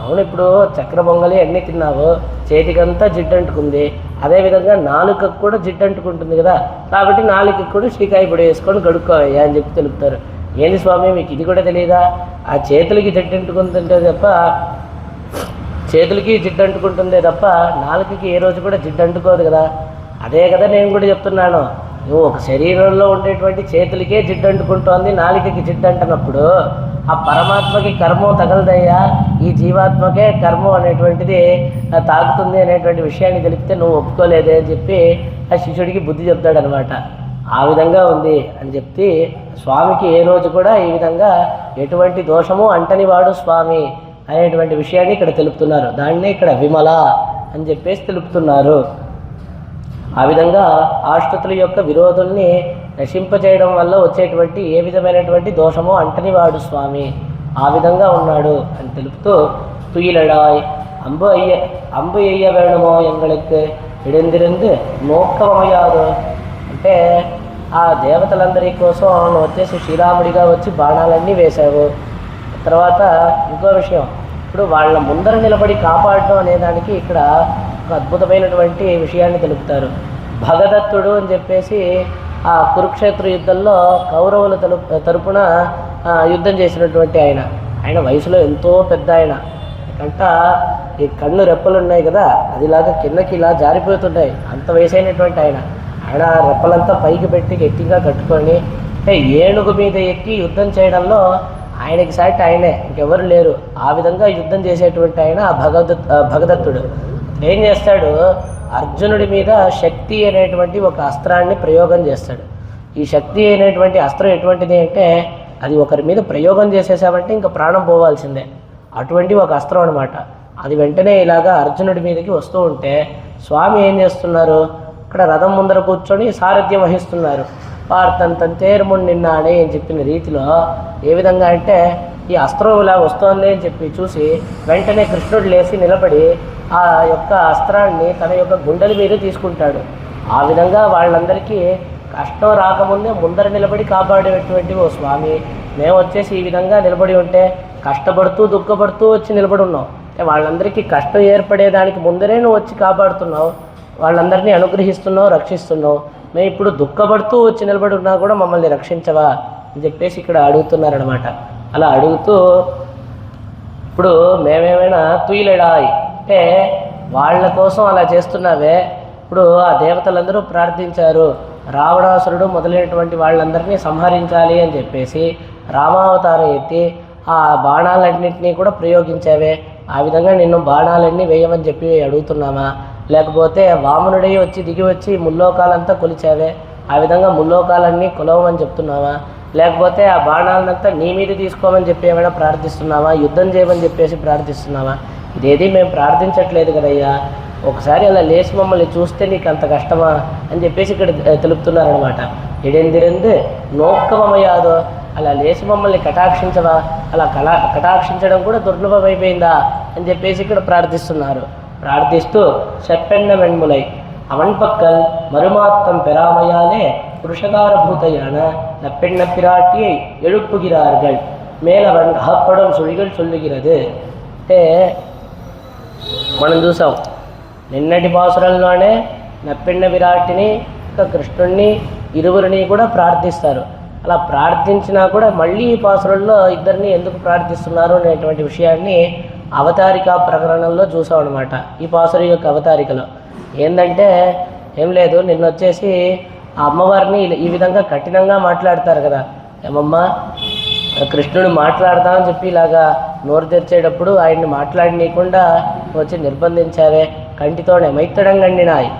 అవును ఇప్పుడు చక్ర పొంగలి అన్నీ తిన్నావు, చేతికంతా జిడ్డు అంటుకుంది, అదేవిధంగా నాలుకకు కూడా జిడ్డు అంటుకుంటుంది కదా, కాబట్టి నాలుకకు కూడా శీకాయ పొడి వేసుకొని కడుక్కోవయ్యా అని చెప్పి తెలుపుతారు. ఏంది స్వామి మీకు ఇది కూడా తెలియదా? ఆ చేతులకి జిడ్డు అంటుకుంటుంటే తప్ప నాలుకకి ఏ రోజు కూడా జిడ్డు అంటుకోదు కదా. అదే కదా నేను కూడా చెప్తున్నాను, నువ్వు ఒక శరీరంలో ఉండేటువంటి చేతులకే జిడ్డు అంటుకుంటోంది, నాలుకకి జిడ్డు అంటున్నప్పుడు ఆ పరమాత్మకి కర్మం తగలదయ్యా, ఈ జీవాత్మకే కర్మం అనేటువంటిది తాకుతుంది అనేటువంటి విషయాన్ని తెలిపితే నువ్వు ఒప్పుకోలేదే అని చెప్పి ఆ శిష్యుడికి బుద్ధి చెప్తాడనమాట. ఆ విధంగా ఉంది అని చెప్పి స్వామికి ఏ రోజు కూడా ఈ విధంగా ఎటువంటి దోషము అంటని వాడు స్వామి అనేటువంటి విషయాన్ని ఇక్కడ తెలుపుతున్నారు. దాన్నే ఇక్కడ విమల అని చెప్పేసి తెలుపుతున్నారు. ఆ విధంగా ఆశ్రితుల యొక్క విరోధుల్ని నశింపజేయడం వల్ల వచ్చేటువంటి ఏ విధమైనటువంటి దోషమో అంటని వాడు స్వామి, ఆ విధంగా ఉన్నాడు అని తెలుపుతూ துயிலடாய் అంబు ఎయ్య వేణుమో ఎంగళకి ఇడిందిరింది నోక్కమయ్యాదు అంటే ఆ దేవతలందరి కోసం నువ్వు వచ్చేసి శ్రీరాముడిగా వచ్చి బాణాలన్నీ వేశావు. తర్వాత ఇంకో విషయం, ఇప్పుడు వాళ్ళ ముందర నిలబడి కాపాడడం అనేదానికి ఇక్కడ ఒక అద్భుతమైనటువంటి విషయాన్ని తెలుపుతారు. భగదత్తుడు అని చెప్పేసి ఆ కురుక్షేత్ర యుద్ధంలో కౌరవుల తరపున యుద్ధం చేసినటువంటి ఆయన వయసులో ఎంతో పెద్ద ఆయన, కంట ఈ కళ్ళు రెప్పలు ఉన్నాయి కదా, అదిలాగా కిందకి ఇలా జారిపోతుంటాయి, అంత వయసు అయినటువంటి ఆయన రెప్పలంతా పైకి పెట్టి గట్టిగా కట్టుకొని అంటే ఏనుగు మీద ఎక్కి యుద్ధం చేయడంలో ఆయనకి సాటి ఆయనే, ఇంకెవరు లేరు. ఆ విధంగా యుద్ధం చేసేటువంటి ఆయన భగదత్తుడు ఏం చేస్తాడు, అర్జునుడి మీద శక్తి అనేటువంటి ఒక అస్త్రాన్ని ప్రయోగం చేస్తాడు. ఈ శక్తి అనేటువంటి అస్త్రం ఎటువంటిది అంటే, అది ఒకరి మీద ప్రయోగం చేసేసామంటే ఇంకా ప్రాణం పోవాల్సిందే, అటువంటి ఒక అస్త్రం అనమాట. అది వెంటనే ఇలాగా అర్జునుడి మీదకి వస్తూ ఉంటే స్వామి ఏం చేస్తున్నారు, అక్కడ రథం ముందర కూర్చొని సారథ్యం వహిస్తున్నారు. వార్తంతేరుముండి నిన్నాడే అని చెప్పిన రీతిలో ఏ విధంగా అంటే, ఈ అస్త్రం ఇలా వస్తోంది అని చెప్పి చూసి వెంటనే కృష్ణుడు లేచి నిలబడి ఆ యొక్క అస్త్రాన్ని తన యొక్క గుండెల మీద తీసుకుంటాడు. ఆ విధంగా వాళ్ళందరికీ కష్టం రాకముందే ముందర నిలబడి కాపాడేటువంటి ఓ స్వామి, మేము వచ్చేసి ఈ విధంగా నిలబడి ఉంటే కష్టపడుతూ దుఃఖపడుతూ వచ్చి నిలబడి ఉన్నాం, వాళ్ళందరికీ కష్టం ఏర్పడేదానికి ముందరే నువ్వు వచ్చి కాపాడుతున్నావు, వాళ్ళందరినీ అనుగ్రహిస్తున్నావు, రక్షిస్తున్నావు, మేము ఇప్పుడు దుఃఖపడుతూ వచ్చి నిలబడి ఉన్నా కూడా మమ్మల్ని రక్షించవా అని చెప్పేసి ఇక్కడ అడుగుతున్నారనమాట. అలా అడుగుతూ ఇప్పుడు మేమేమైనా తుయిలడాయ్ అంటే వాళ్ళ కోసం అలా చేస్తున్నావే, ఇప్పుడు ఆ దేవతలందరూ ప్రార్థించారు, రావణాసురుడు మొదలైనటువంటి వాళ్ళందరినీ సంహరించాలి అని చెప్పేసి రామావతారం ఎత్తి ఆ బాణాలన్నింటినీ కూడా ప్రయోగించావే, ఆ విధంగా నిన్ను బాణాలన్నీ వేయమని చెప్పి అడుగుతున్నామా, లేకపోతే వామనుడై వచ్చి దిగి వచ్చి ముల్లోకాలంతా కొలిచావే, ఆ విధంగా ముల్లోకాలన్నీ కొలవమని చెప్తున్నావా, లేకపోతే ఆ బాణాలనంతా నీ మీద తీసుకోమని చెప్పి ఏమైనా ప్రార్థిస్తున్నావా, యుద్ధం చేయమని చెప్పేసి ప్రార్థిస్తున్నావా? ఇదేది మేము ప్రార్థించట్లేదు కదయ్యా, ఒకసారి అలా లేచి మమ్మల్ని చూస్తే నీకు అంత కష్టమా అని చెప్పేసి ఇక్కడ తెలుపుతున్నారనమాట. ఎడెందిరెందు నోక్కమయ్యాదో, అలా లేచి మమ్మల్ని కటాక్షించవా, అలా కటాక్షించడం కూడా దుర్లభమైపోయిందా అని చెప్పేసి ఇక్కడ ప్రార్థిస్తున్నారు. ప్రార్థిస్తూ చెప్పెన్న వెణ్ములై அவன் பக்கல் மறுமாத்தம் பெறாமையாலே புருஷகாரபூதையான நப்பெண்ண பிராட்டியை எழுப்புகிறார்கள் மேலவன் அகப்படும் சுழிகள் சொல்லுகிறது. అంటే మనం చూసాం నిన్నటి పాసురంలోనే నప్పెన్న విరాటిని ఇంకా కృష్ణుడిని ఇరువురిని కూడా ప్రార్థిస్తారు. అలా ప్రార్థించినా కూడా మళ్ళీ ఈ పాసురంలో ఇద్దరిని ఎందుకు ప్రార్థిస్తున్నారు అనేటువంటి విషయాన్ని అవతారికా ప్రకరణంలో చూసాం అనమాట. ఈ పాసురి యొక్క అవతారికలో ఏంటంటే ఏం లేదు, నిన్న వచ్చేసి ఆ అమ్మవారిని ఈ విధంగా కఠినంగా మాట్లాడతారు కదా. ఏమమ్మా కృష్ణుడు మాట్లాడతా అని చెప్పి ఇలాగా నోరు తెరిచేటప్పుడు ఆయన్ని మాట్లాడనీయకుండా వచ్చి నిర్బంధించావే, కంటితోనే మైత్తడం గండినాయి,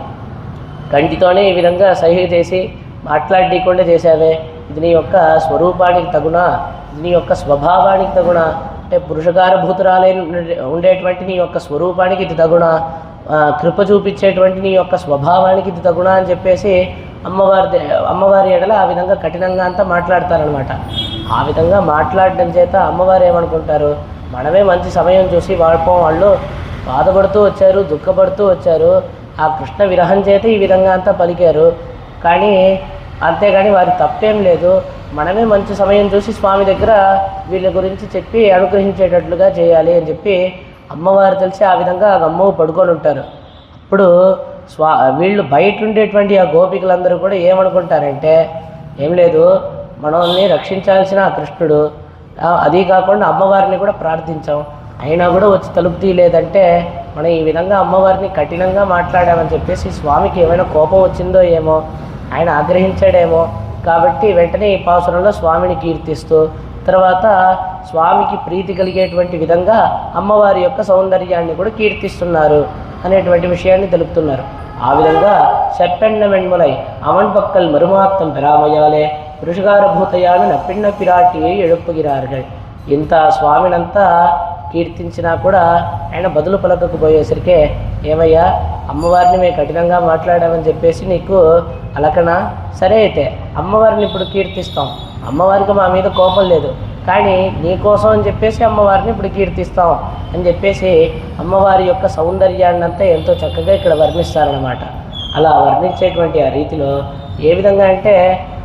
కంటితోనే ఈ విధంగా సహి చేసి మాట్లాడనీయకుండా చేశావే, ఇది నీ యొక్క స్వరూపానికి తగునా, ఇది నీ యొక్క స్వభావానికి తగునా, అంటే పురుషకారభూతురాలే ఉండేటువంటి నీ యొక్క స్వరూపానికి ఇది తగునా, కృప చూపించేటువంటి నీ యొక్క స్వభావానికి ఇది తగునా అని చెప్పేసి అమ్మవారి ఎడల ఆ విధంగా కఠినంగా అంతా మాట్లాడతారనమాట. ఆ విధంగా మాట్లాడడం చేత అమ్మవారు ఏమనుకుంటారు, మనమే మంచి సమయం చూసి వాళ్ళు బాధపడుతూ వచ్చారు, దుఃఖపడుతూ వచ్చారు, ఆ కృష్ణ విరహం చేత ఈ విధంగా అంతా పలికారు, కానీ అంతేగాని వారి తప్పేం లేదు, మనమే మంచి సమయం చూసి స్వామి దగ్గర వీళ్ళ గురించి చెప్పి అనుగ్రహించేటట్లుగా చేయాలి అని చెప్పి అమ్మవారు తెలిసి ఆ విధంగా అమ్మవు పడుకొని ఉంటారు. అప్పుడు వీళ్ళు బయట ఉండేటువంటి ఆ గోపికలందరూ కూడా ఏమనుకుంటారంటే, ఏం లేదు మనల్ని రక్షించాల్సిన ఆ కృష్ణుడు, అది కాకుండా అమ్మవారిని కూడా ప్రార్థించాం, అయినా కూడా వచ్చి తలుపు తీయలేదంటే మనం ఈ విధంగా అమ్మవారిని కఠినంగా మాట్లాడామని చెప్పేసి స్వామికి ఏమైనా కోపం వచ్చిందో ఏమో, ఆయన ఆగ్రహించాడేమో, కాబట్టి వెంటనే ఈ పాసురంలో స్వామిని కీర్తిస్తూ తర్వాత స్వామికి ప్రీతి కలిగేటువంటి విధంగా అమ్మవారి యొక్క సౌందర్యాన్ని కూడా కీర్తిస్తున్నారు అనేటువంటి విషయాన్ని తెలుపుతున్నారు. ఆ విధంగా చెప్పెన్న వెణ్ములై అవన్ పక్కల్ మరుమాత్తం పెరామయాలే పురుషకారభూతయాలు నప్పిన్న పిరాటియే ఎడుపుగిరారుగా. ఇంత స్వామినంతా కీర్తించినా కూడా ఆయన బదులు పలకకపోయేసరికే, ఏమయ్యా అమ్మవారిని మేము కఠినంగా మాట్లాడామని చెప్పేసి నీకు అలకనా, సరే అయితే అమ్మవారిని ఇప్పుడు కీర్తిస్తాం, అమ్మవారికి మా మీద కోపం లేదు, కానీ నీకోసం అని చెప్పేసి అమ్మవారిని ఇప్పుడు కీర్తిస్తాం అని చెప్పేసి అమ్మవారి యొక్క సౌందర్యాన్ని అంతా ఎంతో చక్కగా ఇక్కడ వర్ణిస్తారనమాట. అలా వర్ణించేటువంటి ఆ రీతిలో ఏ విధంగా అంటే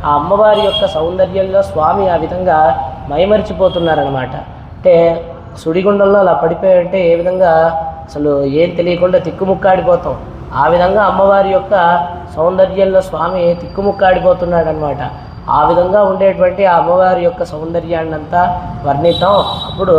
ఆ అమ్మవారి యొక్క సౌందర్యంలో స్వామి ఆ విధంగా మైమరిచిపోతున్నారనమాట. అంటే సుడిగుండంలో అలా పడిపోయాయంటే ఏ విధంగా అసలు ఏం తెలియకుండా తిక్కుముక్కాడిపోతాం, ఆ విధంగా అమ్మవారి యొక్క సౌందర్యంలో స్వామి తిక్కుముక్కాడిపోతున్నాడు అనమాట. ఆ విధంగా ఉండేటువంటి ఆ అమ్మవారి యొక్క సౌందర్యాన్నంతా వర్ణిద్దాం. అప్పుడు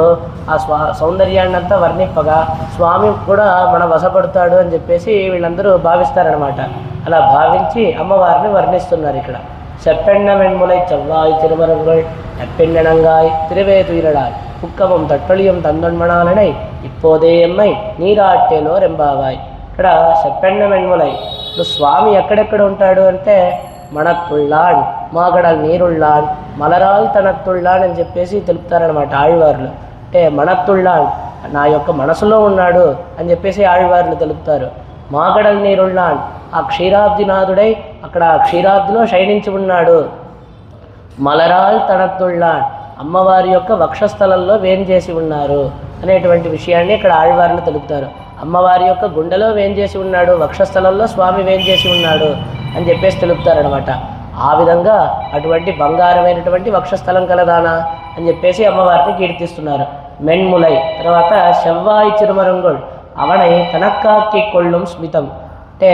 ఆ సౌందర్యాన్నంతా వర్ణింపగా స్వామి కూడా మన వశపడతాడు అని చెప్పేసి వీళ్ళందరూ భావిస్తారనమాట. అలా భావించి అమ్మవారిని వర్ణిస్తున్నారు ఇక్కడ. செப்பெண்ண வெண்முலை செவ்வாய் திருமருங்கள் நெப்பெண்ணனங்காய் திருவேதுயிரடாய் புக்கமும் தட்டொழியும் தந்தொன்மணாலனை இப்போదే ఎమ్మై నీరాట్టేలో రెంబావాయ్. ఇక్కడ చెప్పెన్న వెణ్ములై, ఇప్పుడు స్వామి ఎక్కడెక్కడ ఉంటాడు అంటే మనత్తుళ్ళాన్, మాగడల్ నీరుళ్ళాన్, మలరాల్ తనత్తుళ్ళాన్ అని చెప్పేసి తెలుపుతారనమాట ఆళ్వార్లు. అంటే మనత్తుళ్ళాన్ నా యొక్క మనసులో ఉన్నాడు అని చెప్పేసి ఆళ్వార్లు తెలుపుతారు. మాగడల్ నీరుళ్ళాన్ ఆ క్షీరాబ్దినాథుడై అక్కడ క్షీరాబ్దిలో శయనించి ఉన్నాడు. మలరాల్ తనత్తుళ్ళాన్ అమ్మవారి యొక్క వక్షస్థలంలో వేంచేసి ఉన్నారు అనేటువంటి విషయాన్ని ఇక్కడ ఆళ్వార్లు తెలుపుతారు. అమ్మవారి యొక్క గుండెలో వేంచేసి ఉన్నాడు, వక్షస్థలంలో స్వామి వేంచేసి ఉన్నాడు అని చెప్పేసి తెలుపుతారనమాట. ఆ విధంగా అటువంటి బంగారమైనటువంటి వక్షస్థలం కలదానా అని చెప్పేసి అమ్మవారిని కీర్తిస్తున్నారు. మెన్ములై తర్వాత செவ்வாய் చిరుమరంగోళ్ అవనై తనక్కాకి కొళ్ళం స్మితం, అంటే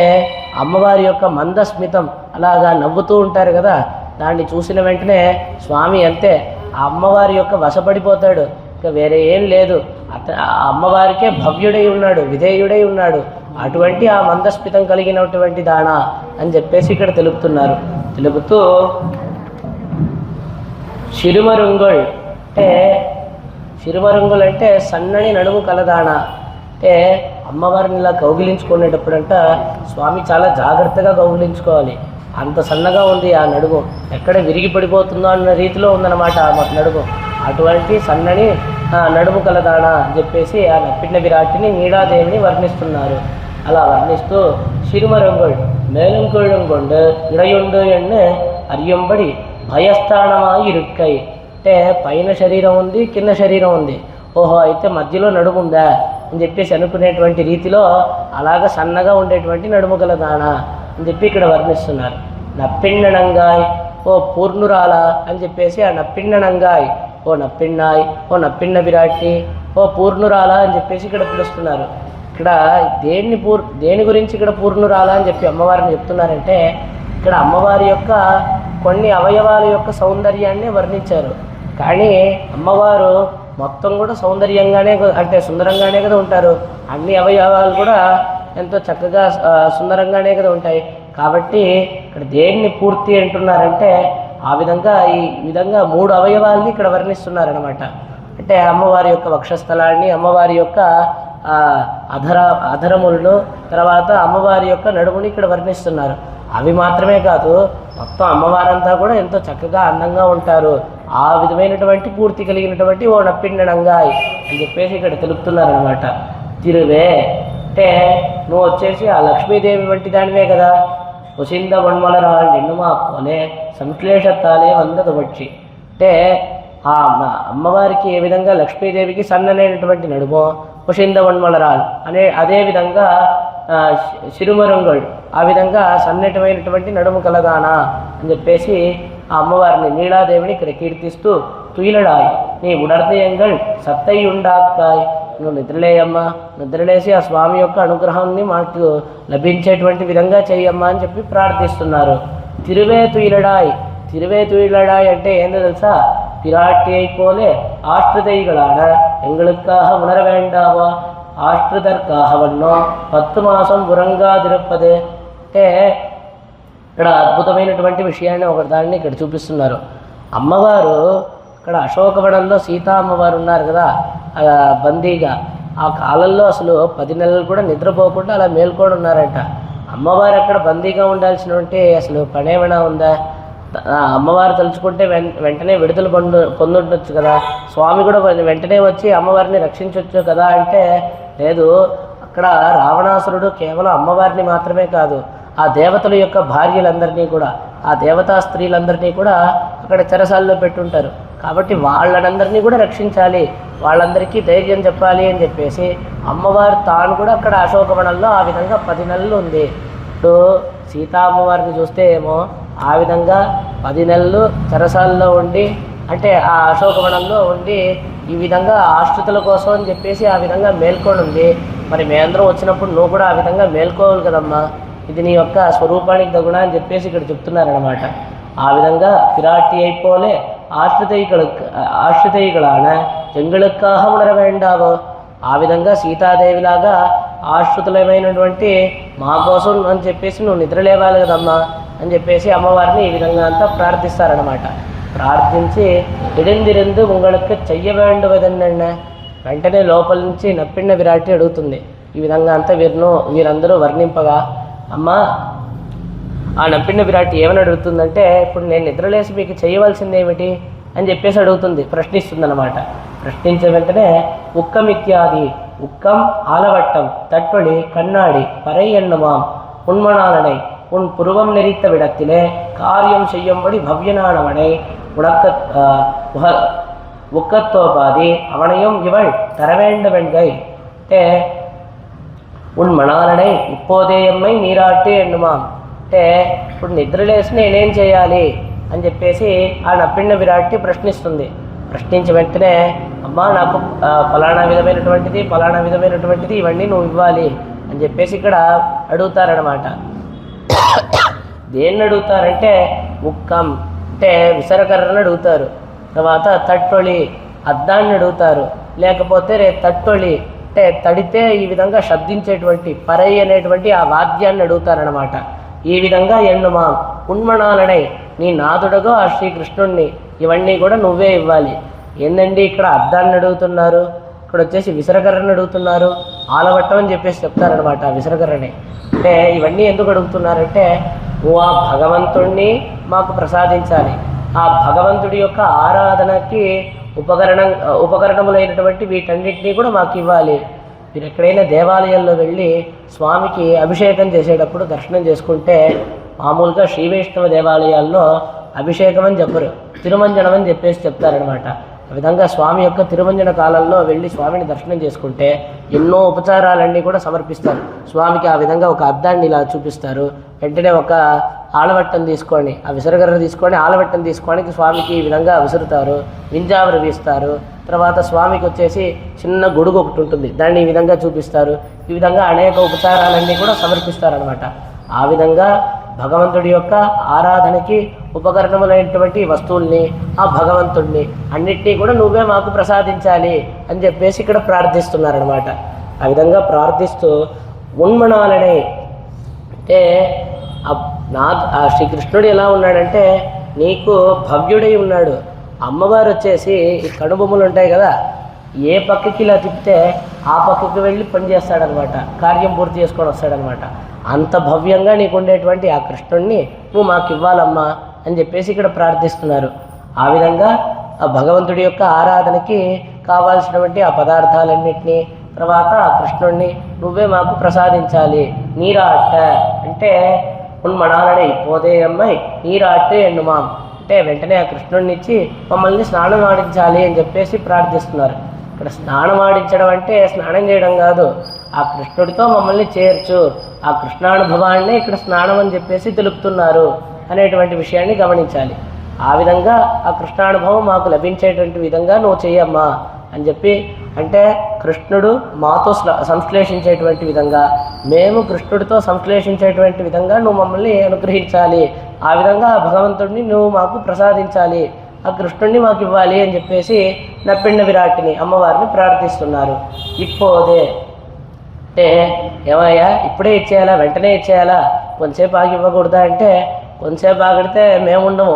అమ్మవారి యొక్క మంద స్మితం అలాగా నవ్వుతూ ఉంటారు కదా, దాన్ని చూసిన వెంటనే స్వామి అంతే ఆ అమ్మవారి యొక్క వశపడిపోతాడు. ఇక వేరే ఏం లేదు, ఆ అమ్మవారికే భవ్యుడై ఉన్నాడు, విధేయుడై ఉన్నాడు. అటువంటి ఆ మందస్మితం కలిగినటువంటి దానా అని చెప్పేసి ఇక్కడ తెలుపుతున్నారు. తెలుపుతూ చిరుమరుంగోళ్ అంటే చిరుమరుంగులు అంటే సన్నని నడుము కలదానా, అంటే అమ్మవారిని ఇలా కౌగిలించుకునేటప్పుడంట స్వామి చాలా జాగ్రత్తగా కౌగిలించుకోవాలి. అంత సన్నగా ఉంది ఆ నడుము, ఎక్కడ విరిగి పడిపోతుందో అన్న రీతిలో ఉందన్నమాట ఆ నడుము. అటువంటి సన్నని నడుము కలదానా అని చెప్పేసి ఆ నప్పిన విరాటిని నీడాదేవిని వర్ణిస్తున్నారు. అలా వర్ణిస్తూ చిరుమరుంగోళ్ మేலும் கீழும் கொண்டு இடையுண்டு ఎన్ను అరియంబడి భయస్థానమాయి ఇరుక్కై, అంటే పైన శరీరం ఉంది, కింద శరీరం ఉంది, ఓహో అయితే మధ్యలో నడుము ఉందా అని చెప్పేసి అనుకునేటువంటి రీతిలో అలాగ సన్నగా ఉండేటువంటి నడుము కలదానా అని చెప్పి ఇక్కడ వర్ణిస్తున్నారు. నప్పిన్ననంగాయ్ ఓ పూర్ణురాల అని చెప్పేసి ఆ నప్పిన్ననంగాయ్ ఓ నప్పిన్నాయ్ ఓ నప్పిన్న విరాటి ఓ పూర్ణురాల అని చెప్పేసి ఇక్కడ పిలుస్తున్నారు. ఇక్కడ దేని గురించి ఇక్కడ పూర్ణురాల అని చెప్పి అమ్మవారిని చెప్తున్నారంటే ఇక్కడ అమ్మవారి యొక్క కొన్ని అవయవాల యొక్క సౌందర్యాన్ని వర్ణించారు. కానీ అమ్మవారు మొత్తం కూడా సౌందర్యంగానే అంటే సుందరంగానే కదా ఉంటారు. అన్ని అవయవాలు కూడా ఎంతో చక్కగా సుందరంగానే కదా ఉంటాయి. కాబట్టి ఇక్కడ దేన్ని పూర్తి అంటున్నారంటే ఈ విధంగా 3 అవయవాల్ని ఇక్కడ వర్ణిస్తున్నారనమాట. అంటే అమ్మవారి యొక్క వక్షస్థలాన్ని, అమ్మవారి యొక్క అధరములను, తర్వాత అమ్మవారి యొక్క నడుముని ఇక్కడ వర్ణిస్తున్నారు. అవి మాత్రమే కాదు, మొత్తం అమ్మవారంతా కూడా ఎంతో చక్కగా అందంగా ఉంటారు. ఆ విధమైనటువంటి పూర్తి కలిగినటువంటి ఓ నప్పిండనంగాయ్ అని చెప్పేసి ఇక్కడ తెలుపుతున్నారనమాట. తిరువే అంటే నువ్వు వచ్చేసి ఆ లక్ష్మీదేవి వంటి దానివే కదా. కుసింద వన్మలరాళ్ళు నిన్నుమా పోలే సంశ్లేషత్తాలే వందదు వచ్చి అంటే ఆ అమ్మవారికి ఏ విధంగా లక్ష్మీదేవికి సన్ననైనటువంటి నడుమో, కుషింద వన్మలరాల్ అదేవిధంగా సిరుమరంగళ్ ఆ విధంగా సన్నటమైనటువంటి నడుము కలగానా అని చెప్పేసి ఆ అమ్మవారిని నీలాదేవిని ఇక్కడ కీర్తిస్తూ, తుయిలడాయ్ నీ ఉడర్దయంగళ్ సత్తై ఉండాకాయ్, నువ్వు నిద్రలేయమ్మా, నిద్రలేసి ఆ స్వామి యొక్క అనుగ్రహాన్ని మాకు లభించేటువంటి విధంగా చెయ్యమ్మా అని చెప్పి ప్రార్థిస్తున్నారు. తిరువే తుయిలడాయ్ అంటే ఏందో తెలుసా? பிராட்டியை போல ஆற்றுதைகளான எங்களுக்காக உணர வேண்டாவா, ఆశ్రితర్కాహవన్నో 10 మాసం ఉరంగాదిరప్పదే అంటే ఇక్కడ అద్భుతమైనటువంటి విషయాన్ని ఒకదాన్ని ఇక్కడ చూపిస్తున్నారు. అమ్మవారు ఇక్కడ అశోకవనంలో సీతా అమ్మవారు ఉన్నారు కదా బందీగా. ఆ కాలంలో అసలు 10 నెలలు కూడా నిద్రపోకుండా అలా మేల్కొని ఉన్నారంట. అమ్మవారు అక్కడ బందీగా ఉండాల్సినటువంటి అసలు పనేమైనా ఉందా? అమ్మవారు తలుచుకుంటే వెంటనే విడుదల పొందుండొచ్చు కదా. స్వామి కూడా వెంటనే వచ్చి అమ్మవారిని రక్షించవచ్చు కదా అంటే లేదు. అక్కడ రావణాసురుడు కేవలం అమ్మవారిని మాత్రమే కాదు, ఆ దేవతల యొక్క భార్యలందరినీ కూడా, ఆ దేవతా స్త్రీలందరినీ కూడా అక్కడ చెరసాల్లో పెట్టుంటారు. కాబట్టి వాళ్ళనందరినీ కూడా రక్షించాలి, వాళ్ళందరికీ ధైర్యం చెప్పాలి అని చెప్పేసి అమ్మవారు తాను కూడా అక్కడ అశోకవనంలో ఆ విధంగా 10 నెలలు ఉంది. ఇప్పుడు సీతా అమ్మవారిని చూస్తే ఏమో ఆ విధంగా 10 నెలలు చెరసాల్లో ఉండి, అంటే ఆ అశోకవనంలో ఉండి ఈ విధంగా ఆశ్రితుల కోసం అని చెప్పేసి ఆ విధంగా మేల్కొని ఉంది. మరి మేమందరం వచ్చినప్పుడు నువ్వు కూడా ఆ విధంగా మేల్కోవాలి కదమ్మా, ఇది నీ యొక్క స్వరూపానికి తగునా అని చెప్పేసి ఇక్కడ చెప్తున్నారనమాట. ఆ విధంగా పిరాటి అయిపోలే ఆశ్రితైగళాన ఎంగళక్కాహ ఉణర వేండావో, ఆ విధంగా సీతాదేవిలాగా ఆశ్రితులమైనటువంటి మా కోసం అని చెప్పేసి నువ్వు నిద్రలేవాలి కదమ్మా అని చెప్పేసి అమ్మవారిని ఈ విధంగా అంతా ప్రార్థిస్తారనమాట. ప్రార్థించి ఇడిందిరిందు ఉంగళకు చెయ్య వేండువదన్న వెంటనే లోపల నుంచి నప్పిన్న విరాటి అడుగుతుంది. ఈ విధంగా అంతా వీరందరూ వర్ణింపగా అమ్మ ఆ నప్పిన్న విరాటి ఏమని అడుగుతుందంటే, ఇప్పుడు నేను నిద్రలేసి మీకు చేయవలసింది ఏమిటి అని చెప్పేసి అడుగుతుంది, ప్రశ్నిస్తుంది అనమాట. ప్రశ్నించే వెంటనే ఉక్కమిత్యాది ఉక్కం ఆలవట్టం తట్టొళి కన్నాడి పరై ఎన్నమాం ఉన్మణాలనై உன் புருவம் நெறித்த விடத்திலே காரியம் செய்யும்படி பவ்யனானவனை உக்கத்தோபாதி அவனையும் இவள் தரவேண்டவென்கை అంటే ఉన్ మణాలనై ఇప్పోదేయమ్మై నీరాటి ఎన్నుమాం అంటే ఇప్పుడు నిద్రలేసి నేనేం చేయాలి అని చెప్పేసి ఆ నప్పిన్న విరాట్టి ప్రశ్నిస్తుంది. ప్రశ్నించి వెంటనే అమ్మా నాకు ఫలానా విధమైనటువంటిది ఇవన్నీ నువ్వు ఇవ్వాలి అని చెప్పేసి ఇక్కడ అడుగుతారనమాట. దేన్ని అడుగుతారంటే ఉక్కం అంటే విసరకర్రను అడుగుతారు, తర్వాత తట్టొళి అద్దాన్ని అడుగుతారు, లేకపోతే తట్టొళి అంటే తడితే ఈ విధంగా శబ్దించేటువంటి పరై అనేటువంటి ఆ వాద్యాన్ని అడుగుతారనమాట. ఈ విధంగా ఎన్నుమా ఉన్మణాలనై నీ నాదుడుగా ఆ శ్రీకృష్ణుణ్ణి ఇవన్నీ కూడా నువ్వే ఇవ్వాలి. ఏందండి ఇక్కడ అద్దాన్ని అడుగుతున్నారు, ఇక్కడ వచ్చేసి విసరకర్రను అడుగుతున్నారు, ఆలవట్టం అని చెప్పేసి చెప్తారనమాట. ఆ విసరకర్రని అంటే ఇవన్నీ ఎందుకు అడుగుతున్నారంటే నువ్వు ఆ భగవంతుణ్ణి మాకు ప్రసాదించాలి, ఆ భగవంతుడి యొక్క ఆరాధనకి ఉపకరణములైనటువంటి వీటన్నిటినీ కూడా మాకు ఇవ్వాలి. మీరు ఎక్కడైనా దేవాలయాల్లో వెళ్ళి స్వామికి అభిషేకం చేసేటప్పుడు దర్శనం చేసుకుంటే మామూలుగా శ్రీ వైష్ణవ దేవాలయాల్లో అభిషేకం అని చెప్పరు, తిరుమంజనం అని చెప్పేసి చెప్తారనమాట. ఆ విధంగా స్వామి యొక్క తిరుమంజన కాలంలో వెళ్ళి స్వామిని దర్శనం చేసుకుంటే ఎన్నో ఉపచారాలన్నీ కూడా సమర్పిస్తారు. స్వామికి ఆ విధంగా ఒక అద్దాన్ని ఇలా చూపిస్తారు, వెంటనే ఒక ఆలవట్టం తీసుకొని ఆ విసరగర్ర తీసుకొని ఆలవట్టం తీసుకొని స్వామికి ఈ విధంగా విసురుతారు, వింజావరి వీస్తారు. తర్వాత స్వామికి వచ్చేసి చిన్న గొడుగు ఒకటి ఉంటుంది, దాన్ని ఈ విధంగా చూపిస్తారు. ఈ విధంగా అనేక ఉపచారాలన్నీ కూడా సమర్పిస్తారనమాట. ఆ విధంగా భగవంతుడి యొక్క ఆరాధనకి ఉపకరణములైనటువంటి వస్తువుల్ని, ఆ భగవంతుణ్ణి అన్నిటినీ కూడా నువ్వే మాకు ప్రసాదించాలి అని చెప్పేసి ఇక్కడ ప్రార్థిస్తున్నారనమాట. ఆ విధంగా ప్రార్థిస్తూ ఉన్మణాలనే అంటే ఆ శ్రీకృష్ణుడు ఎలా ఉన్నాడంటే నీకు భవ్యుడై ఉన్నాడు. అమ్మవారు వచ్చేసి ఈ కనుబొమ్మలు ఉంటాయి కదా, ఏ పక్కకి ఇలా తిప్పితే ఆ పక్కకి వెళ్ళి పనిచేస్తాడనమాట, కార్యం పూర్తి చేసుకొని వస్తాడనమాట. అంత భవ్యంగా నీకు ఉండేటువంటి ఆ కృష్ణుడిని నువ్వు మాకు ఇవ్వాలమ్మా అని చెప్పేసి ఇక్కడ ప్రార్థిస్తున్నారు. ఆ విధంగా ఆ భగవంతుడి యొక్క ఆరాధనకి కావాల్సినటువంటి ఆ పదార్థాలన్నింటినీ, తర్వాత ఆ కృష్ణుడిని నువ్వే మాకు ప్రసాదించాలి. నీరాట అంటే ఉన్మణాలనే పోదే అమ్మాయి నీరాటే ఎన్నుమాం అంటే వెంటనే ఆ కృష్ణుడిని ఇచ్చి మమ్మల్ని స్నానం ఆడించాలి అని చెప్పేసి ప్రార్థిస్తున్నారు. ఇక్కడ స్నానం ఆడించడం అంటే స్నానం చేయడం కాదు, ఆ కృష్ణుడితో మమ్మల్ని చేర్చు, ఆ కృష్ణానుభవాన్ని ఇక్కడ స్నానం అని చెప్పేసి తెలుపుతున్నారు అనేటువంటి విషయాన్ని గమనించాలి. ఆ విధంగా ఆ కృష్ణానుభవం మాకు లభించేటువంటి విధంగా నువ్వు చెయ్యమ్మా అని చెప్పి, అంటే కృష్ణుడు మాతో సంశ్లేషించేటువంటి విధంగా, మేము కృష్ణుడితో సంశ్లేషించేటువంటి విధంగా నువ్వు మమ్మల్ని అనుగ్రహించాలి, ఆ విధంగా ఆ భగవంతుడిని నువ్వు మాకు ప్రసాదించాలి, ఆ కృష్ణుడిని మాకు ఇవ్వాలి అని చెప్పేసి నప్పిండ విరాట్ని అమ్మవారిని ప్రార్థిస్తున్నారు. ఇప్పోదే అంటే ఏమయ్యా ఇప్పుడే ఇచ్చేయాలా, వెంటనే ఇచ్చేయాలా, కొంతసేపు ఆగి ఇవ్వకూడదా అంటే కొంతసేపు ఆగిడితే మేముండము,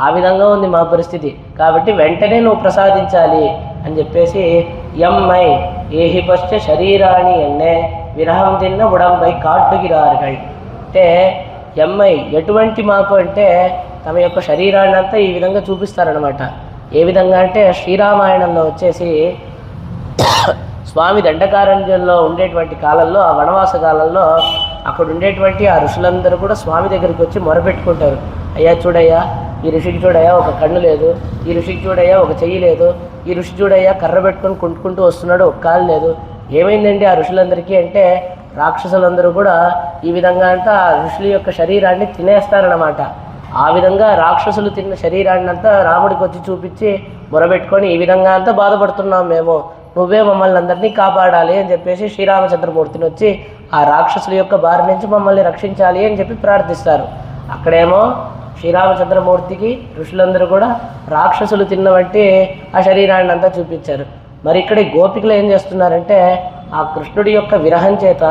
ఆ విధంగా ఉంది మా పరిస్థితి, కాబట్టి వెంటనే నువ్వు ప్రసాదించాలి అని చెప్పేసి ఎమ్మై ఏహి పశ్చ శరీరాన్ని ఎన్నే విరహం తిన్న ఉడంపై కాట్టుగిరారుగల్ అంటే ఎమ్మై ఎటువంటి మాకు అంటే తమ యొక్క శరీరాన్ని అంతా ఈ విధంగా చూపిస్తారనమాట. ఏ విధంగా అంటే శ్రీరామాయణంలో వచ్చేసి స్వామి దండకారణ్యంలో ఉండేటువంటి కాలంలో, ఆ వనవాస కాలంలో అక్కడ ఉండేటువంటి ఆ ఋషులందరూ కూడా స్వామి దగ్గరికి వచ్చి మొరపెట్టుకుంటారు. అయ్యా చూడయ్యా, ఈ ఋషికి చూడయ్యా ఒక కన్ను లేదు, ఈ ఋషికి చూడయ్యా ఒక చెయ్యి లేదు, ఈ ఋషి చూడయ్యా కర్ర పెట్టుకొని కుంటుకుంటూ వస్తున్నాడు, ఒక కాలు లేదు, ఏమైందండి ఆ ఋషులందరికీ అంటే రాక్షసులందరూ కూడా ఈ విధంగా అంతా ఆ ఋషుల యొక్క శరీరాన్ని తినేస్తారన్నమాట. ఆ విధంగా రాక్షసులు తిన్న శరీరాన్ని అంతా రాముడికి వచ్చి చూపించి మొరబెట్టుకొని ఈ విధంగా అంతా బాధపడుతున్నాం మేము, నువ్వే మమ్మల్ని అందరినీ కాపాడాలి అని చెప్పేసి శ్రీరామచంద్రమూర్తిని వచ్చి ఆ రాక్షసుల యొక్క బారి నుంచి మమ్మల్ని రక్షించాలి అని చెప్పి ప్రార్థిస్తారు. అక్కడేమో శ్రీరామచంద్రమూర్తికి ఋషులందరూ కూడా రాక్షసులు తిన్నవంటి ఆ శరీరాన్ని అంతా చూపించారు. మరి ఇక్కడ గోపికలు ఏం చేస్తున్నారంటే ఆ కృష్ణుడి యొక్క విరహం చేత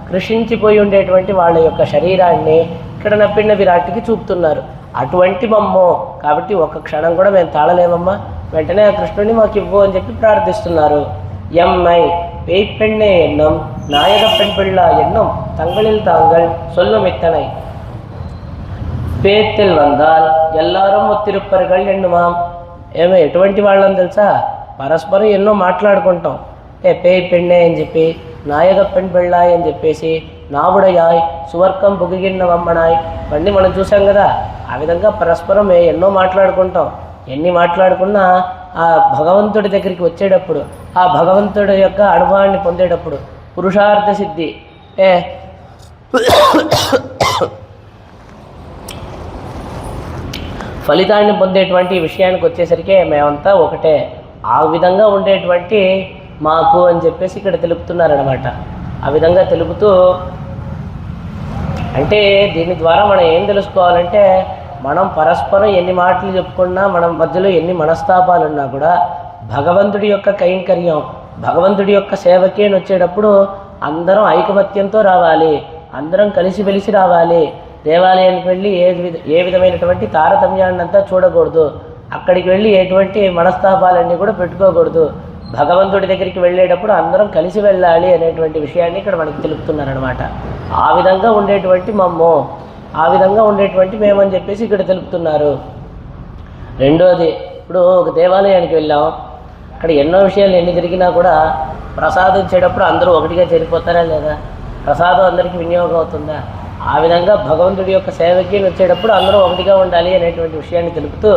కృషించిపోయి ఉండేటువంటి వాళ్ళ యొక్క శరీరాన్ని ఇక్కడ నప్పిన విరాట్కి చూపుతున్నారు. అటువంటి మమ్మో కాబట్టి ఒక క్షణం కూడా మేము తాళలేమమ్మా, వెంటనే ఆ కృష్ణుడిని మాకు ఇవ్వు అని చెప్పి ప్రార్థిస్తున్నారు. ఎమ్మై పెన్నె ఎన్నం నాయక పెణ్పిళ్ళ ఎన్నం తంగళిల్ తాంగల్ సొల్లుమిత్తనై పేత్తెల్ వందాల్ ఎల్లారం తిరుప్పరుగల్ ఎన్నుమాం. ఏమో ఎటువంటి వాళ్ళని తెలుసా, పరస్పరం ఎన్నో మాట్లాడుకుంటాం. పెన్నె అని చెప్పి, నాయక పెణ్పిళ్ళాయ్ అని చెప్పేసి, నావుడయాయ్ సువర్కం బుగిగిన్న వమ్మనాయ్ ఇవన్నీ మనం చూసాం కదా. ఆ విధంగా పరస్పరం ఎన్నో మాట్లాడుకుంటాం. ఎన్ని మాట్లాడుకున్నా ఆ భగవంతుడి దగ్గరికి వచ్చేటప్పుడు, ఆ భగవంతుడి యొక్క అనుభవాన్ని పొందేటప్పుడు పురుషార్థ సిద్ధి ఫలితాన్ని పొందేటువంటి విషయానికి వచ్చేసరికి మేమంతా ఒకటే, ఆ విధంగా ఉండేటువంటి మాకు అని చెప్పేసి ఇక్కడ తెలుపుతున్నారనమాట. ఆ విధంగా తెలుపుతూ అంటే దీని ద్వారా మనం ఏం తెలుసుకోవాలంటే, మనం పరస్పరం ఎన్ని మాటలు చెప్పుకున్నా, మనం మధ్యలో ఎన్ని మనస్తాపాలున్నా కూడా భగవంతుడి యొక్క కైంకర్యం, భగవంతుడి యొక్క సేవకి అని వచ్చేటప్పుడు అందరం ఐకమత్యంతో రావాలి, అందరం కలిసిమెలిసి రావాలి. దేవాలయానికి వెళ్ళి ఏ విధమైనటువంటి తారతమ్యాన్ని అంతా చూడకూడదు, అక్కడికి వెళ్ళి ఎటువంటి మనస్తాపాలన్నీ కూడా పెట్టుకోకూడదు. భగవంతుడి దగ్గరికి వెళ్ళేటప్పుడు అందరం కలిసి వెళ్ళాలి అనేటువంటి విషయాన్ని ఇక్కడ మనకి తెలుపుతున్నారనమాట. ఆ విధంగా ఉండేటువంటి మమ్మో, ఆ విధంగా ఉండేటువంటి మేమని చెప్పేసి ఇక్కడ తెలుపుతున్నారు. రెండోది, ఇప్పుడు ఒక దేవాలయానికి వెళ్ళాం, అక్కడ ఎన్నో విషయాలు ఎన్ని జరిగినా కూడా ప్రసాదం ఇచ్చేటప్పుడు అందరూ ఒకటిగా చేరిపోతారా లేదా, ప్రసాదం అందరికీ వినియోగం అవుతుందా, ఆ విధంగా భగవంతుడి యొక్క సేవకి వచ్చేటప్పుడు అందరూ ఒకటిగా ఉండాలి అనేటువంటి విషయాన్ని తెలుపుతూ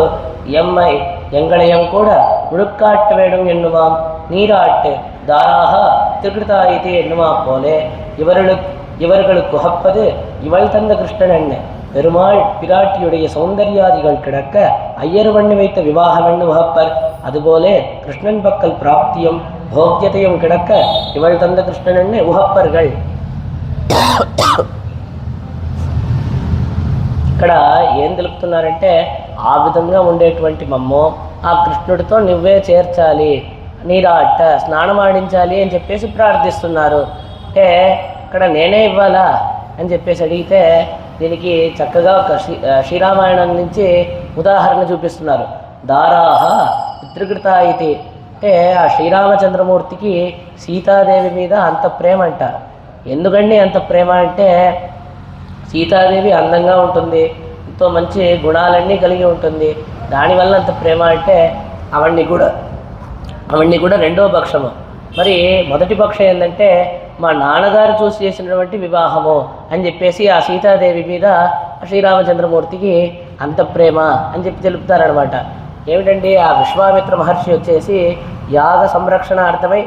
ఎమ్మై ఎంగళయం కూడా ఉడుక్కాట్ వేయడం ఎన్నుమాం నీరాట్ దారాహ திருக்கிருத்தாயிతే எண்ணுமா போலே இவர்களுக்கு உகப்பது இவள் தந்த கிருஷ்ணன் பெருமாள் பிராட்டியுடைய சௌந்தர்யாதிகள் கிடக்க ஐயர் பண்ணி வைத்த விவாகமென்னு உகப்பர். அதுபோலே கிருஷ்ணன் பக்கல் பிராப்தியும் போக்கியத்தையும் கிடக்க இவள் தந்த கிருஷ்ணன் உகப்பர்கள். ఇక్కడ ఏం తెలుపుతున్నారంటే ఆ విధంగా ఉండేటువంటి మమ్ము ఆ కృష్ణుడితో నువ్వే చేర్చాలి, నీరాట స్నానం ఆడించాలి అని చెప్పేసి ప్రార్థిస్తున్నారు. అంటే ఇక్కడ నేనే ఇవ్వాలా అని చెప్పేసి అడిగితే దీనికి చక్కగా ఒక శ్రీరామాయణం నుంచి ఉదాహరణ చూపిస్తున్నారు. దారాహ పితృకృత ఇది అంటే ఆ శ్రీరామచంద్రమూర్తికి సీతాదేవి మీద అంత ప్రేమ అంటారు. ఎందుకండి అంత ప్రేమ అంటే సీతాదేవి అందంగా ఉంటుంది, ఎంతో మంచి గుణాలన్నీ కలిగి ఉంటుంది. దానివల్ల అంత ప్రేమ అంటే అవన్నీ కూడా రెండో పక్షము. మరి మొదటి పక్షం ఏంటంటే మా నాన్నగారు చూసి చేసినటువంటి వివాహము అని చెప్పేసి ఆ సీతాదేవి మీద శ్రీరామచంద్రమూర్తికి అంత ప్రేమ అని చెప్పి తెలుపుతారనమాట. ఏమిటండి ఆ విశ్వామిత్ర మహర్షి వచ్చేసి యాగ సంరక్షణార్థమై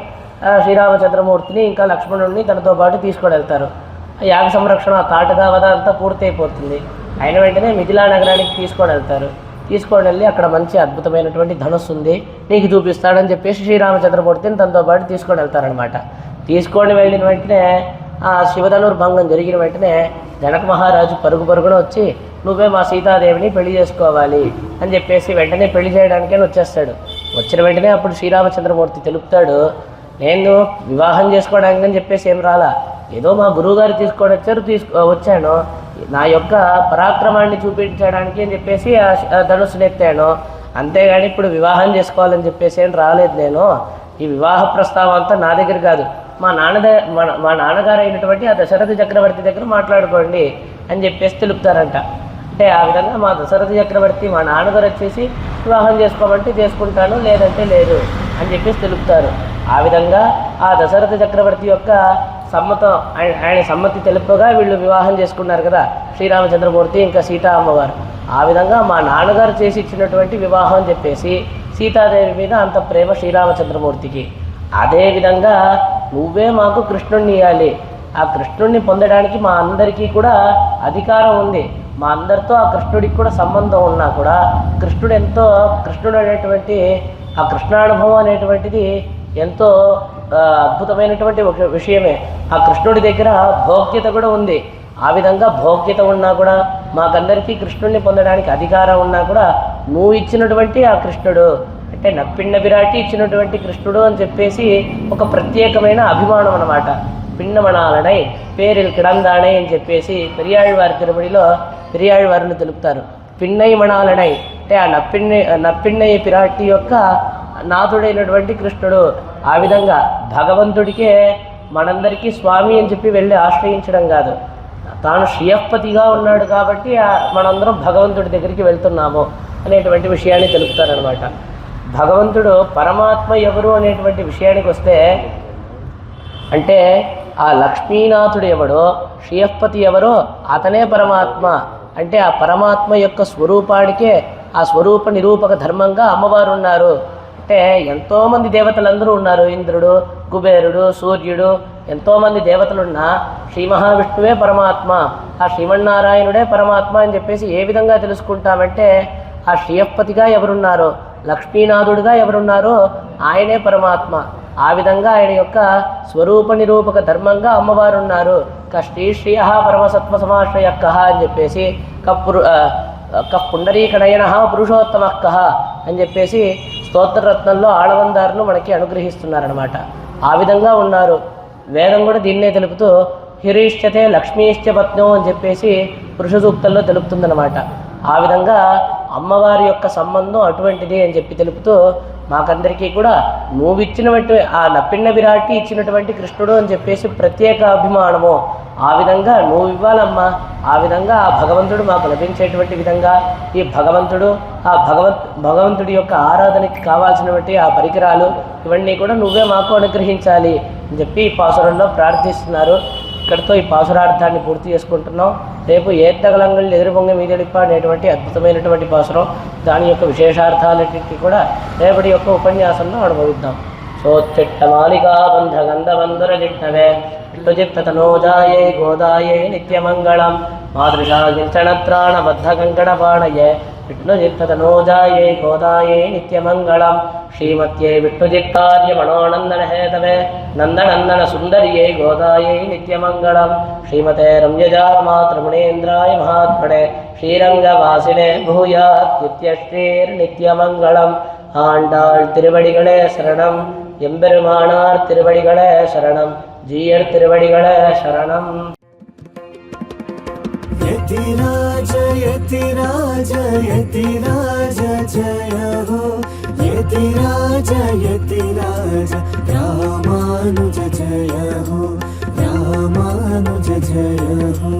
శ్రీరామచంద్రమూర్తిని ఇంకా లక్ష్మణుడిని తనతో పాటు తీసుకొని వెళ్తారు. ఆ యాగ సంరక్షణ తాటదావద అంతా పూర్తయిపోతుంది. అయిన వెంటనే మిథిలా నగరానికి తీసుకొని వెళ్తారు. తీసుకొని వెళ్ళి అక్కడ మంచి అద్భుతమైనటువంటి ధనుస్సు ఉంది, నీకు చూపిస్తాడని చెప్పేసి శ్రీరామచంద్రమూర్తిని తనతో పాటు తీసుకొని వెళ్తారనమాట. తీసుకొని వెళ్ళిన వెంటనే ఆ శివధనుర్భంగం జరిగిన వెంటనే జనక మహారాజు పరుగున వచ్చి నువ్వే మా సీతాదేవిని పెళ్లి చేసుకోవాలి అని చెప్పేసి వెంటనే పెళ్లి చేయడానికే వచ్చేస్తాడు. వచ్చిన వెంటనే అప్పుడు శ్రీరామచంద్రమూర్తి తెలుపుతాడు, నేను వివాహం చేసుకోవడానికి అని చెప్పేసి ఏం రాలా, ఏదో మా గురువుగారు తీసుకొని వచ్చాను, నా యొక్క పరాక్రమాన్ని చూపించడానికి అని చెప్పేసి ఆ ధనుస్సును ఎత్తాను, అంతేగాని ఇప్పుడు వివాహం చేసుకోవాలని చెప్పేసి ఏం రాలేదు. నేను ఈ వివాహ ప్రస్తావం అంతా నా దగ్గర కాదు, మా నాన్నగారు అయినటువంటి ఆ దశరథ చక్రవర్తి దగ్గర మాట్లాడుకోండి అని చెప్పేసి తెలుపుతారంట. అంటే ఆ విధంగా మా దశరథ చక్రవర్తి మా నాన్నగారు వచ్చేసి వివాహం చేసుకోమంటే చేసుకుంటాను, లేదంటే లేదు అని చెప్పేసి తెలుపుతారు. ఆ విధంగా ఆ దశరథ చక్రవర్తి యొక్క సమ్మతం ఆయన సమ్మతి తెలుపుగా వీళ్ళు వివాహం చేసుకున్నారు కదా శ్రీరామచంద్రమూర్తి ఇంకా సీతా అమ్మవారు. ఆ విధంగా మా నాన్నగారు చేసి ఇచ్చినటువంటి వివాహం అని చెప్పేసి సీతాదేవి మీద అంత ప్రేమ శ్రీరామచంద్రమూర్తికి. అదేవిధంగా నువ్వే మాకు కృష్ణుడిని ఇవ్వాలి, ఆ కృష్ణుడిని పొందడానికి మా అందరికీ కూడా అధికారం ఉంది, మా అందరితో ఆ కృష్ణుడికి కూడా సంబంధం ఉన్నా కూడా కృష్ణుడు అనేటువంటి ఆ కృష్ణానుభవం అనేటువంటిది ఎంతో అద్భుతమైనటువంటి ఒక విషయమే. ఆ కృష్ణుడి దగ్గర భోగ్యత కూడా ఉంది. ఆ విధంగా భోగ్యత ఉన్నా కూడా మాకందరికీ కృష్ణుడిని పొందడానికి అధికారం ఉన్నా కూడా నువ్వు ఇచ్చినటువంటి ఆ కృష్ణుడు అంటే నప్పిన్న విరాటి ఇచ్చినటువంటి కృష్ణుడు అని చెప్పేసి ఒక ప్రత్యేకమైన అభిమానం అన్నమాట. పిన్నమణాలనై పేరిల్ కిడందాణై అని చెప్పేసి పెరియాళ్వారి తిరుమడిలో పెరియాళ్వారిని తెలుపుతారు. పిన్నై మణాలనై అంటే ఆ నప్పిన్నయ్య పిరాటి యొక్క నాథుడైనటువంటి కృష్ణుడు. ఆ విధంగా భగవంతుడికే మనందరికీ స్వామి అని చెప్పి వెళ్ళి ఆశ్రయించడం కాదు, తాను శ్రీయపతిగా ఉన్నాడు కాబట్టి మనందరం భగవంతుడి దగ్గరికి వెళ్తున్నాము అనేటువంటి విషయాన్ని తెలుపుతారనమాట. భగవంతుడు పరమాత్మ ఎవరు అనేటువంటి విషయానికి వస్తే అంటే ఆ లక్ష్మీనాథుడు ఎవడో శ్రీయపతి ఎవరో అతనే పరమాత్మ. అంటే ఆ పరమాత్మ యొక్క స్వరూపానికే ఆ స్వరూప నిరూపక ధర్మంగా అమ్మవారు ఉన్నారు. అంటే ఎంతోమంది దేవతలందరూ ఉన్నారు, ఇంద్రుడు, కుబేరుడు, సూర్యుడు, ఎంతోమంది దేవతలున్నా శ్రీ మహావిష్ణువే పరమాత్మ, ఆ శ్రీమన్నారాయణుడే పరమాత్మ అని చెప్పేసి ఏ విధంగా తెలుసుకుంటామంటే ఆ శ్రీయపతిగా ఎవరున్నారో లక్ష్మీనాథుడిగా ఎవరున్నారో ఆయనే పరమాత్మ. ఆ విధంగా ఆయన యొక్క స్వరూప నిరూపక ధర్మంగా అమ్మవారు ఉన్నారు. శ్రీయ పరమసత్వ సమాశ్రయక్క అని చెప్పేసి పుండరీకనయన పురుషోత్తమక్క అని చెప్పేసి స్తోత్రరత్నంలో ఆళవందారులు మనకి అనుగ్రహిస్తున్నారనమాట. ఆ విధంగా ఉన్నారు. వేదం కూడా దీన్నే తెలుపుతూ హిరీష్యతే లక్ష్మీశ్చ పత్నో అని చెప్పేసి పురుష సూక్తంలో తెలుపుతుందన్నమాట. ఆ విధంగా అమ్మవారి యొక్క సంబంధం అటువంటిది అని చెప్పి తెలుపుతూ మాకందరికీ కూడా నువ్వు ఇచ్చినటువంటి ఆ నప్పిన్న విరాటి ఇచ్చినటువంటి కృష్ణుడు అని చెప్పేసి ప్రత్యేక అభిమానము. ఆ విధంగా నువ్వు ఇవ్వాలమ్మా. ఆ విధంగా ఆ భగవంతుడు మాకు లభించేటువంటి విధంగా ఈ భగవంతుడు ఆ భగవంతుడి యొక్క ఆరాధనకి కావాల్సినటువంటి ఆ పరికరాలు ఇవన్నీ కూడా నువ్వే మాకు అనుగ్రహించాలి అని చెప్పి ఈ పాసురంలో ప్రార్థిస్తున్నారు. ఇక్కడితో ఈ పాసురార్థాన్ని పూర్తి చేసుకుంటున్నాం. రేపు ఏత్తగలంగళ్ళు ఎదురుబొంగ మీదెడిప్ప అనేటువంటి అద్భుతమైనటువంటి పాసురం, దాని యొక్క విశేషార్థాలన్నింటినీ కూడా రేపటి యొక్క ఉపన్యాసంలో అనుభవిద్దాం. సోత్తిట్టమాలికా బంధ గంధబంధుర జిట్టవే విష్ణుజిత్తనోజాయే గోదాయే నిత్యమంగళం మాదృశా గించణత్రాణ బద్ధ కంకణపాణయే विष्णुजित्ततनूजायै गोदायै नित्यमङ्गलं श्रीमत्यै विष्णुजित्कार्यमणोनन्दनहेतवे नन्दनन्दनसुन्दर्यै गोदायै नित्यमङ्गलं श्रीमते रम्यजामातृमुनीन्द्राय महात्मने श्रीरङ्गवासिने भूयात्युत्यश्रीर्नित्यमङ्गलम् ஆண்டாள் திருவடிகளே சரணம், எம்பெருமானார் திருவடிகளே சரணம், ஜீயர் திருவடிகளே சரணம். यतिराज यतिराज यतिराज जय हो, यतिराज यतिराज रामानुज जय हो, रामानुज जय हो.